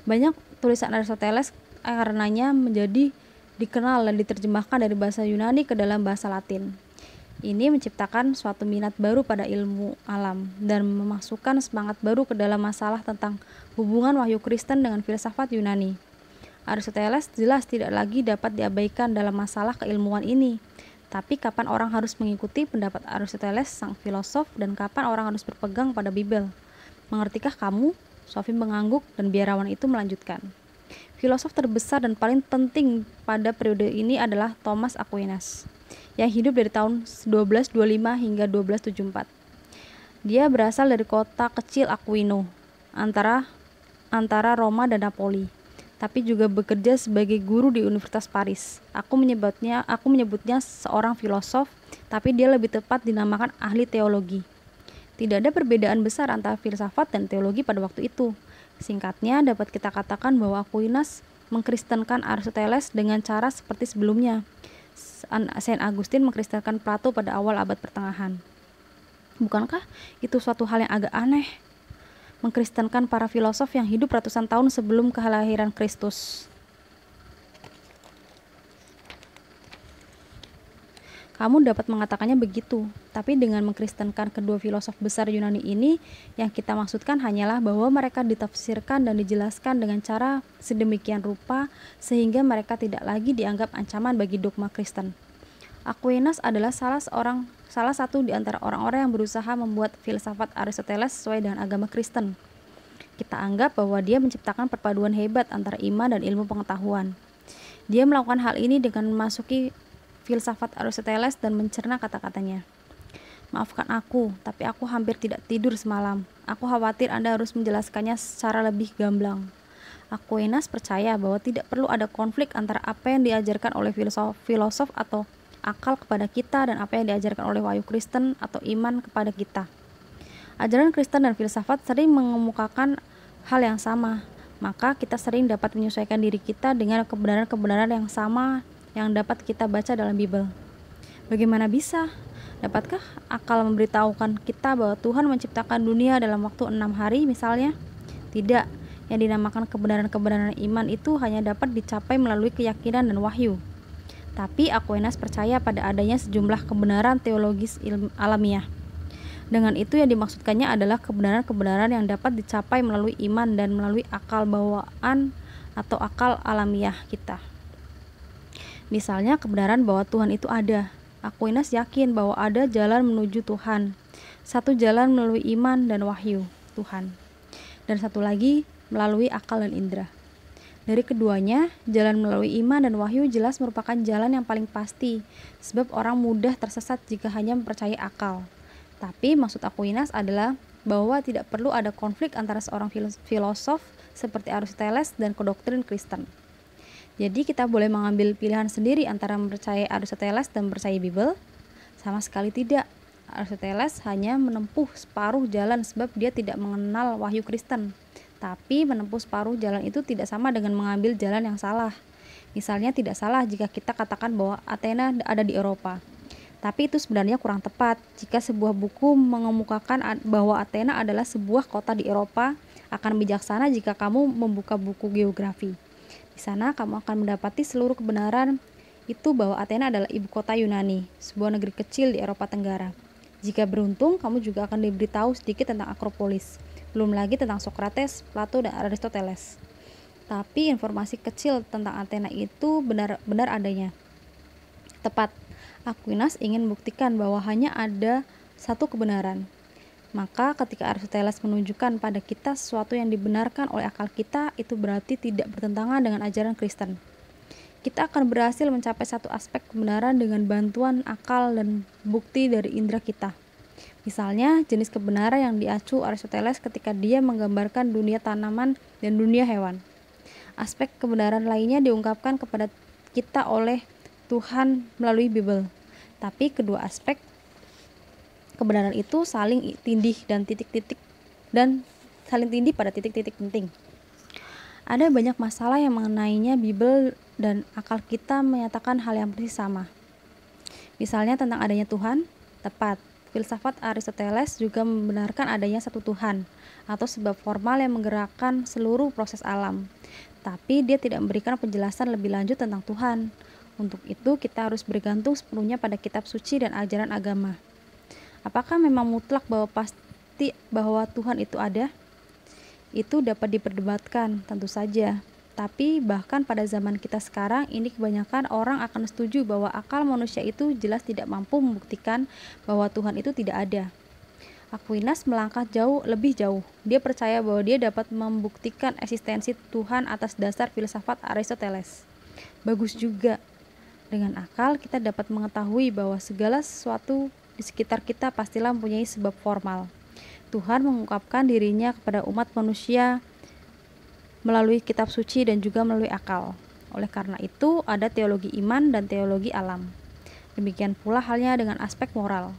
Banyak tulisan Aristoteles karenanya menjadi dikenal dan diterjemahkan dari bahasa Yunani ke dalam bahasa Latin. Ini menciptakan suatu minat baru pada ilmu alam dan memasukkan semangat baru ke dalam masalah tentang hubungan wahyu Kristen dengan filsafat Yunani. Aristoteles jelas tidak lagi dapat diabaikan dalam masalah keilmuan ini. Tapi kapan orang harus mengikuti pendapat Aristoteles sang filosof dan kapan orang harus berpegang pada Bible? Mengertikah kamu? Sophie mengangguk dan biarawan itu melanjutkan. Filosof terbesar dan paling penting pada periode ini adalah Thomas Aquinas, yang hidup dari tahun 1225 hingga 1274. Dia berasal dari kota kecil Aquino, antara Roma dan Napoli, tapi juga bekerja sebagai guru di Universitas Paris. Aku menyebutnya seorang filosof, tapi dia lebih tepat dinamakan ahli teologi. Tidak ada perbedaan besar antara filsafat dan teologi pada waktu itu. Singkatnya, dapat kita katakan bahwa Aquinas mengkristenkan Aristoteles dengan cara seperti sebelumnya. Saint Augustine mengkristenkan Plato pada awal abad pertengahan. Bukankah itu suatu hal yang agak aneh? Mengkristenkan para filosof yang hidup ratusan tahun sebelum kelahiran Kristus. Kamu dapat mengatakannya begitu, tapi dengan mengkristenkan kedua filosof besar Yunani ini, yang kita maksudkan hanyalah bahwa mereka ditafsirkan dan dijelaskan dengan cara sedemikian rupa sehingga mereka tidak lagi dianggap ancaman bagi dogma Kristen. Aquinas adalah salah satu di antara orang-orang yang berusaha membuat filsafat Aristoteles sesuai dengan agama Kristen. Kita anggap bahwa dia menciptakan perpaduan hebat antara iman dan ilmu pengetahuan. Dia melakukan hal ini dengan memasuki filsafat Aristoteles dan mencerna kata-katanya. Maafkan aku, tapi aku hampir tidak tidur semalam. Aku khawatir Anda harus menjelaskannya secara lebih gamblang. Aquinas percaya bahwa tidak perlu ada konflik antara apa yang diajarkan oleh filosof atau akal kepada kita dan apa yang diajarkan oleh wahyu Kristen atau iman kepada kita. Ajaran Kristen dan filsafat sering mengemukakan hal yang sama, maka kita sering dapat menyesuaikan diri kita dengan kebenaran-kebenaran yang sama yang dapat kita baca dalam Bible. Bagaimana bisa? Dapatkah akal memberitahukan kita bahwa Tuhan menciptakan dunia dalam waktu 6 hari misalnya? Tidak. Yang dinamakan kebenaran-kebenaran iman itu hanya dapat dicapai melalui keyakinan dan wahyu. Tapi Aquinas percaya pada adanya sejumlah kebenaran teologis alamiah. Dengan itu yang dimaksudkannya adalah kebenaran-kebenaran yang dapat dicapai melalui iman dan melalui akal bawaan atau akal alamiah kita. Misalnya kebenaran bahwa Tuhan itu ada. Aquinas yakin bahwa ada jalan menuju Tuhan. Satu jalan melalui iman dan wahyu Tuhan. Dan satu lagi melalui akal dan indera. Dari keduanya, jalan melalui iman dan wahyu jelas merupakan jalan yang paling pasti, sebab orang mudah tersesat jika hanya mempercayai akal. Tapi maksud Aquinas adalah bahwa tidak perlu ada konflik antara seorang filosof seperti Aristoteles dan doktrin Kristen. Jadi kita boleh mengambil pilihan sendiri antara mempercayai Aristoteles dan mempercayai Bible? Sama sekali tidak. Aristoteles hanya menempuh separuh jalan sebab dia tidak mengenal wahyu Kristen. Tapi menempuh separuh jalan itu tidak sama dengan mengambil jalan yang salah. Misalnya tidak salah jika kita katakan bahwa Athena ada di Eropa. Tapi itu sebenarnya kurang tepat jika sebuah buku mengemukakan bahwa Athena adalah sebuah kota di Eropa. Akan bijaksana jika kamu membuka buku geografi. Di sana kamu akan mendapati seluruh kebenaran itu bahwa Athena adalah ibu kota Yunani, sebuah negeri kecil di Eropa Tenggara. Jika beruntung, kamu juga akan diberitahu sedikit tentang Akropolis, belum lagi tentang Socrates, Plato, dan Aristoteles. Tapi informasi kecil tentang Athena itu benar-benar adanya. Tepat, Aquinas ingin membuktikan bahwa hanya ada satu kebenaran. Maka ketika Aristoteles menunjukkan pada kita sesuatu yang dibenarkan oleh akal kita, itu berarti tidak bertentangan dengan ajaran Kristen. Kita akan berhasil mencapai satu aspek kebenaran dengan bantuan akal dan bukti dari indera kita. Misalnya, jenis kebenaran yang diacu Aristoteles ketika dia menggambarkan dunia tanaman dan dunia hewan. Aspek kebenaran lainnya diungkapkan kepada kita oleh Tuhan melalui Bible. Tapi kedua aspek kebenaran itu saling tindih saling tindih pada titik-titik penting. Ada banyak masalah yang mengenainya Bible dan akal kita menyatakan hal yang persis sama. Misalnya tentang adanya Tuhan, tepat. Filsafat Aristoteles juga membenarkan adanya satu Tuhan atau sebab formal yang menggerakkan seluruh proses alam. Tapi dia tidak memberikan penjelasan lebih lanjut tentang Tuhan. Untuk itu kita harus bergantung sepenuhnya pada kitab suci dan ajaran agama. Apakah memang mutlak pasti bahwa Tuhan itu ada? Itu dapat diperdebatkan, tentu saja. Tapi bahkan pada zaman kita sekarang ini kebanyakan orang akan setuju bahwa akal manusia itu jelas tidak mampu membuktikan bahwa Tuhan itu tidak ada. Aquinas melangkah lebih jauh. Dia percaya bahwa dia dapat membuktikan eksistensi Tuhan atas dasar filsafat Aristoteles. Bagus juga. Dengan akal kita dapat mengetahui bahwa segala sesuatu di sekitar kita pastilah mempunyai sebab formal. Tuhan mengungkapkan dirinya kepada umat manusia melalui kitab suci dan juga melalui akal. Oleh karena itu, ada teologi iman dan teologi alam. Demikian pula halnya dengan aspek moral.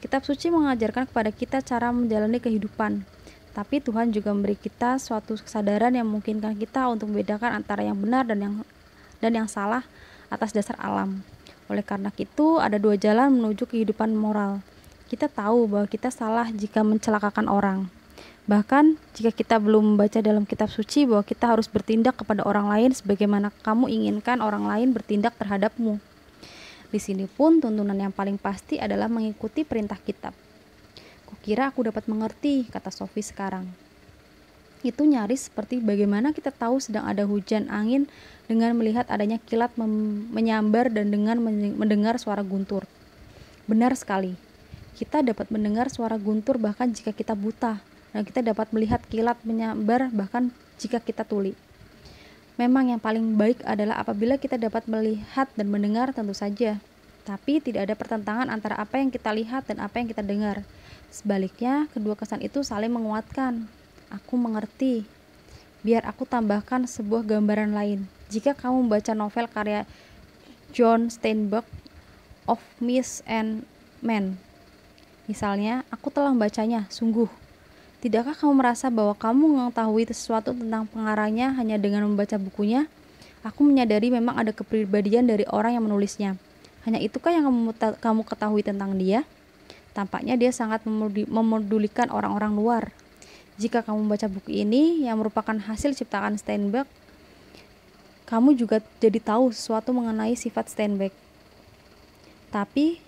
Kitab suci mengajarkan kepada kita cara menjalani kehidupan, tapi Tuhan juga memberi kita suatu kesadaran yang memungkinkan kita untuk membedakan antara yang benar dan yang salah atas dasar alam. Oleh karena itu, ada dua jalan menuju kehidupan moral. Kita tahu bahwa kita salah jika mencelakakan orang. Bahkan jika kita belum membaca dalam kitab suci bahwa kita harus bertindak kepada orang lain sebagaimana kamu inginkan orang lain bertindak terhadapmu. Di sini pun tuntunan yang paling pasti adalah mengikuti perintah kitab. Kukira aku dapat mengerti, kata Sophie sekarang. Itu nyaris seperti bagaimana kita tahu sedang ada hujan angin dengan melihat adanya kilat menyambar dan dengan mendengar suara guntur. Benar sekali. Kita dapat mendengar suara guntur bahkan jika kita buta. Dan kita dapat melihat kilat menyambar bahkan jika kita tuli. Memang yang paling baik adalah apabila kita dapat melihat dan mendengar tentu saja. Tapi tidak ada pertentangan antara apa yang kita lihat dan apa yang kita dengar. Sebaliknya, kedua kesan itu saling menguatkan. Aku mengerti. Biar aku tambahkan sebuah gambaran lain. Jika kamu membaca novel karya John Steinbeck, Of Myths and Men, misalnya, aku telah membacanya, sungguh. Tidakkah kamu merasa bahwa kamu mengetahui sesuatu tentang pengarangnya hanya dengan membaca bukunya? Aku menyadari memang ada kepribadian dari orang yang menulisnya. Hanya itukah yang kamu ketahui tentang dia? Tampaknya dia sangat memedulikan orang-orang luar. Jika kamu membaca buku ini yang merupakan hasil ciptaan Steinbeck, kamu juga jadi tahu sesuatu mengenai sifat Steinbeck. Tapi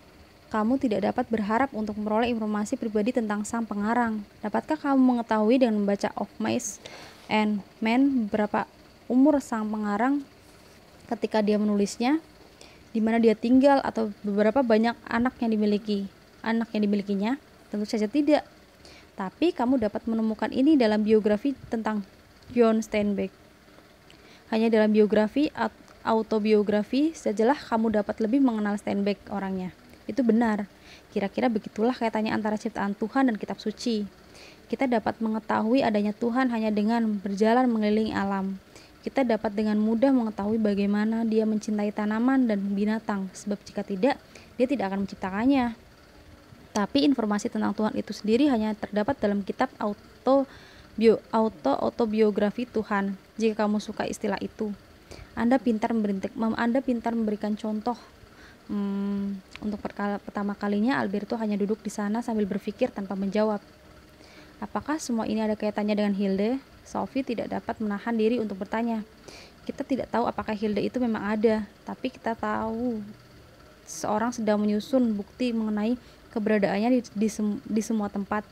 kamu tidak dapat berharap untuk memperoleh informasi pribadi tentang sang pengarang. Dapatkah kamu mengetahui dengan membaca Of Myths and Men berapa umur sang pengarang ketika dia menulisnya, di mana dia tinggal atau beberapa banyak anak yang dimilikinya? Tentu saja tidak. Tapi kamu dapat menemukan ini dalam biografi tentang John Steinbeck. Hanya dalam biografi atau autobiografi sajalah kamu dapat lebih mengenal Steinbeck orangnya. Itu benar. Kira-kira begitulah kaitannya antara ciptaan Tuhan dan kitab suci. Kita dapat mengetahui adanya Tuhan hanya dengan berjalan mengelilingi alam. Kita dapat dengan mudah mengetahui bagaimana dia mencintai tanaman dan binatang, sebab jika tidak, dia tidak akan menciptakannya. Tapi informasi tentang Tuhan itu sendiri hanya terdapat dalam kitab autobiografi Tuhan, jika kamu suka istilah itu. Anda pintar memberikan contoh. Untuk pertama kalinya Alberto hanya duduk di sana sambil berpikir tanpa menjawab. Apakah semua ini ada kaitannya dengan Hilde? Sophie tidak dapat menahan diri untuk bertanya. Kita tidak tahu apakah Hilde itu memang ada, tapi kita tahu seorang sedang menyusun bukti mengenai keberadaannya di semua tempat.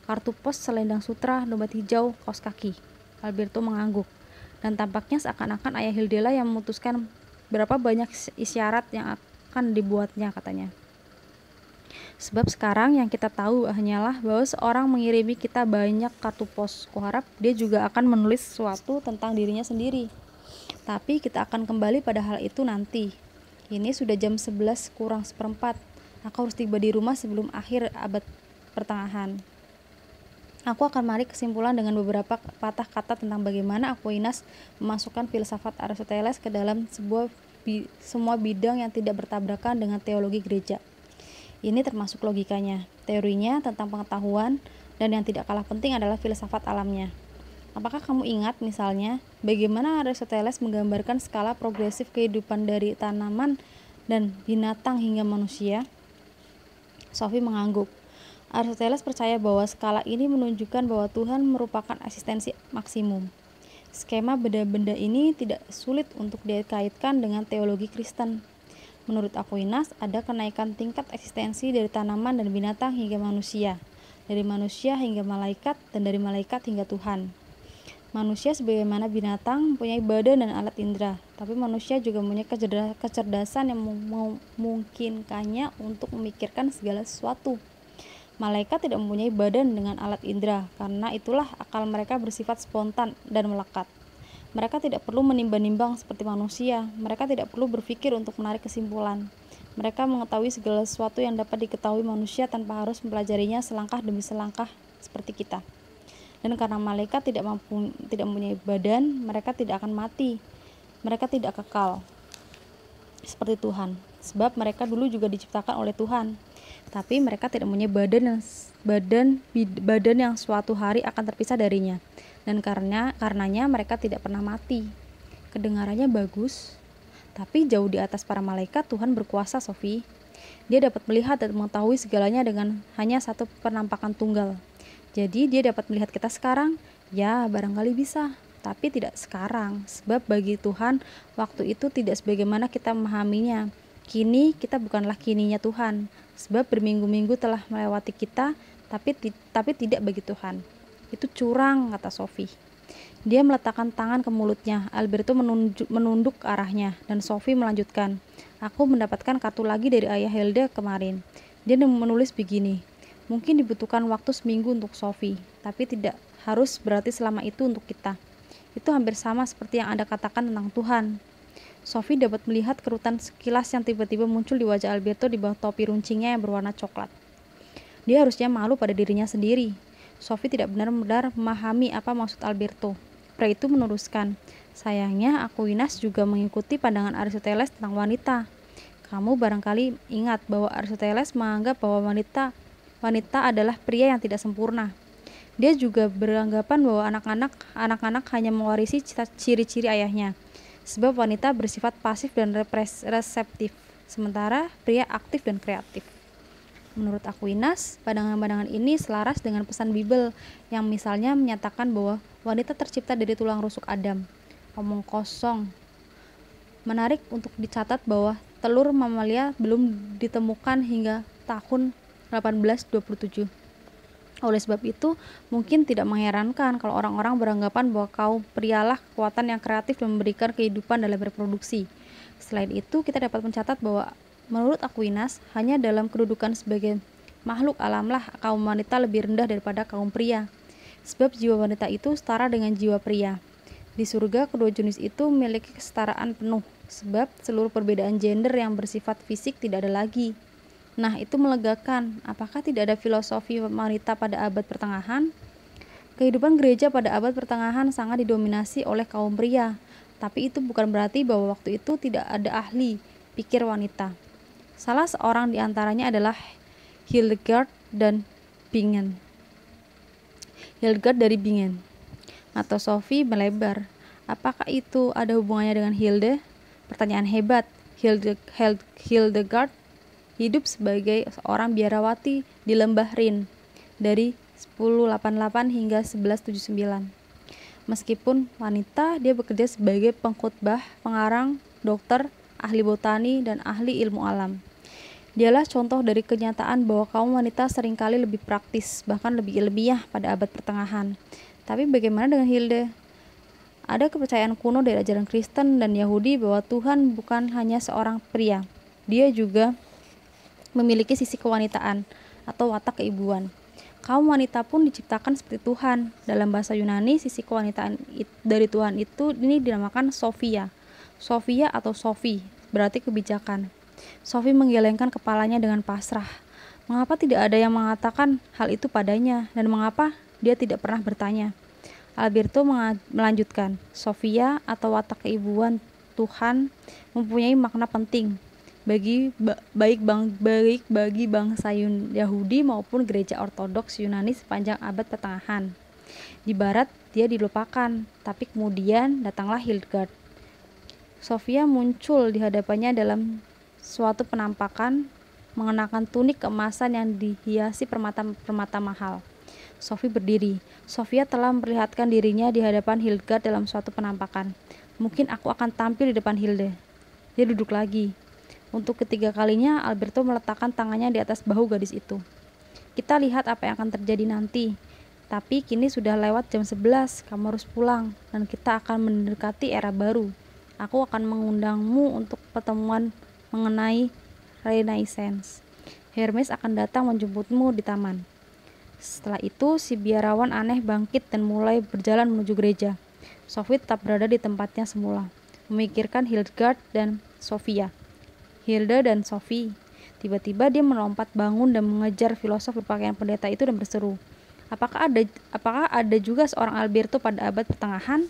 Kartu pos, selendang sutra, dompet hijau, kaos kaki. Alberto mengangguk, dan tampaknya seakan-akan ayah Hilde lah yang memutuskan berapa banyak isyarat yang akan dibuatnya, katanya. Sebab sekarang yang kita tahu hanyalah bahwa seorang mengirimi kita banyak kartu pos. Kuharap dia juga akan menulis sesuatu tentang dirinya sendiri. Tapi kita akan kembali pada hal itu nanti. Ini sudah jam 11 kurang seperempat. Aku harus tiba di rumah sebelum akhir abad pertengahan. Aku akan menarik kesimpulan dengan beberapa patah kata tentang bagaimana Aquinas memasukkan filsafat Aristoteles ke dalam semua bidang yang tidak bertabrakan dengan teologi gereja. Ini termasuk logikanya, teorinya tentang pengetahuan, dan yang tidak kalah penting adalah filsafat alamnya. Apakah kamu ingat misalnya bagaimana Aristoteles menggambarkan skala progresif kehidupan dari tanaman dan binatang hingga manusia? Sophie mengangguk. Aristoteles percaya bahwa skala ini menunjukkan bahwa Tuhan merupakan eksistensi maksimum. Skema benda-benda ini tidak sulit untuk dikaitkan dengan teologi Kristen. Menurut Aquinas, ada kenaikan tingkat eksistensi dari tanaman dan binatang hingga manusia, dari manusia hingga malaikat, dan dari malaikat hingga Tuhan. Manusia sebagaimana binatang mempunyai badan dan alat indera, tapi manusia juga mempunyai kecerdasan yang memungkinkannya untuk memikirkan segala sesuatu. Malaikat tidak mempunyai badan dengan alat indera, karena itulah akal mereka bersifat spontan dan melekat. Mereka tidak perlu menimbang-nimbang seperti manusia, mereka tidak perlu berpikir untuk menarik kesimpulan. Mereka mengetahui segala sesuatu yang dapat diketahui manusia tanpa harus mempelajarinya selangkah demi selangkah seperti kita. Dan karena malaikat tidak mempunyai badan, mereka tidak akan mati. Mereka tidak kekal seperti Tuhan, sebab mereka dulu juga diciptakan oleh Tuhan. Tapi mereka tidak mempunyai badan yang suatu hari akan terpisah darinya, dan karenanya mereka tidak pernah mati. Kedengarannya bagus, tapi jauh di atas para malaikat Tuhan berkuasa, Sophie. Dia dapat melihat dan mengetahui segalanya dengan hanya satu penampakan tunggal. Jadi dia dapat melihat kita sekarang? Ya, barangkali bisa, tapi tidak sekarang, sebab bagi Tuhan waktu itu tidak sebagaimana kita memahaminya. Kini kita bukanlah kininya Tuhan, sebab berminggu-minggu telah melewati kita, tapi tidak bagi Tuhan. Itu curang, kata Sophie. Dia meletakkan tangan ke mulutnya. Alberto menunduk ke arahnya, dan Sophie melanjutkan. Aku mendapatkan kartu lagi dari ayah Hilda kemarin. Dia menulis begini. Mungkin dibutuhkan waktu seminggu untuk Sophie, tapi tidak harus berarti selama itu untuk kita. Itu hampir sama seperti yang Anda katakan tentang Tuhan. Sophie dapat melihat kerutan sekilas yang tiba-tiba muncul di wajah Alberto di bawah topi runcingnya yang berwarna coklat. Dia harusnya malu pada dirinya sendiri. Sophie tidak benar-benar memahami apa maksud Alberto. Pria itu meneruskan, sayangnya Aquinas juga mengikuti pandangan Aristoteles tentang wanita. Kamu barangkali ingat bahwa Aristoteles menganggap bahwa wanita adalah pria yang tidak sempurna. Dia juga beranggapan bahwa anak-anak hanya mewarisi ciri-ciri ayahnya, sebab wanita bersifat pasif dan reseptif, sementara pria aktif dan kreatif. Menurut Aquinas, pandangan-pandangan ini selaras dengan pesan Bible yang misalnya menyatakan bahwa wanita tercipta dari tulang rusuk Adam. Omong kosong. Menarik untuk dicatat bahwa telur mamalia belum ditemukan hingga tahun 1827. Oleh sebab itu, mungkin tidak mengherankan kalau orang-orang beranggapan bahwa kaum prialah kekuatan yang kreatif dan memberikan kehidupan dalam reproduksi. Selain itu, kita dapat mencatat bahwa menurut Aquinas, hanya dalam kedudukan sebagai makhluk alamlah kaum wanita lebih rendah daripada kaum pria. Sebab jiwa wanita itu setara dengan jiwa pria. Di surga, kedua jenis itu memiliki kesetaraan penuh, sebab seluruh perbedaan gender yang bersifat fisik tidak ada lagi. Nah, itu melegakan. Apakah tidak ada filosofi wanita pada abad pertengahan? Kehidupan gereja pada abad pertengahan sangat didominasi oleh kaum pria, tapi itu bukan berarti bahwa waktu itu tidak ada ahli pikir wanita. Salah seorang di antaranya adalah Hildegard dari Bingen. Mata Sophie melebar. Apakah itu ada hubungannya dengan Hilde? Pertanyaan hebat. Hildegard hidup sebagai seorang biarawati di lembah Rin dari 1088 hingga 1179. Meskipun wanita, dia bekerja sebagai pengkhotbah, pengarang, dokter, ahli botani, dan ahli ilmu alam. Dialah contoh dari kenyataan bahwa kaum wanita seringkali lebih praktis, bahkan lebih ilmiah pada abad pertengahan. Tapi bagaimana dengan Hilde? Ada kepercayaan kuno dari ajaran Kristen dan Yahudi bahwa Tuhan bukan hanya seorang pria. Dia juga memiliki sisi kewanitaan atau watak keibuan. Kaum wanita pun diciptakan seperti Tuhan. Dalam bahasa Yunani, sisi kewanitaan dari Tuhan itu ini dinamakan Sophia. Sophia atau Sophie berarti kebijakan. Sophie menggelengkan kepalanya dengan pasrah. Mengapa tidak ada yang mengatakan hal itu padanya, dan mengapa dia tidak pernah bertanya? Alberto melanjutkan, Sofia atau watak keibuan Tuhan mempunyai makna penting baik bagi bangsa Yahudi maupun gereja Ortodoks Yunani sepanjang abad pertengahan. Di barat dia dilupakan, tapi kemudian datanglah Hildegard. Sofia muncul di hadapannya dalam suatu penampakan mengenakan tunik keemasan yang dihiasi permata-permata mahal. Sophie berdiri. Sofia telah memperlihatkan dirinya di hadapan Hildegard dalam suatu penampakan. Mungkin aku akan tampil di depan Hilde. Dia duduk lagi. Untuk ketiga kalinya, Alberto meletakkan tangannya di atas bahu gadis itu. Kita lihat apa yang akan terjadi nanti. Tapi kini sudah lewat jam 11, kamu harus pulang, dan kita akan mendekati era baru. Aku akan mengundangmu untuk pertemuan mengenai Renaissance. Hermes akan datang menjemputmu di taman. Setelah itu, si biarawan aneh bangkit dan mulai berjalan menuju gereja. Sophie tetap berada di tempatnya semula, memikirkan Hildegard dan Sofia. Hilda dan Sophie. Tiba-tiba dia melompat bangun dan mengejar filosof berpakaian pendeta itu dan berseru, Apakah ada juga seorang Alberto pada abad pertengahan?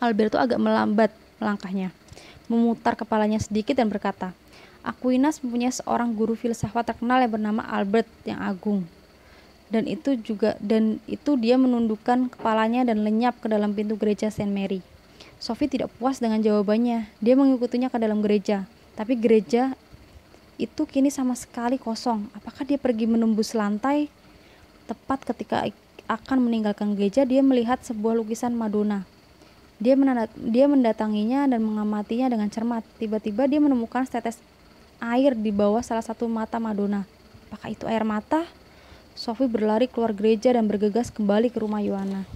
Alberto agak melambat melangkahnya, memutar kepalanya sedikit dan berkata, Aquinas mempunyai seorang guru filsafat terkenal yang bernama Albert yang agung. Dan itu dia menundukkan kepalanya dan lenyap ke dalam pintu gereja Saint Mary. Sophie tidak puas dengan jawabannya. Dia mengikutinya ke dalam gereja, tapi gereja itu kini sama sekali kosong. Apakah dia pergi menembus lantai? Tepat ketika akan meninggalkan gereja, dia melihat sebuah lukisan Madonna. Dia mendatanginya dan mengamatinya dengan cermat. Tiba-tiba dia menemukan setetes air di bawah salah satu mata Madonna. Apakah itu air mata? Sophie berlari keluar gereja dan bergegas kembali ke rumah Yohana.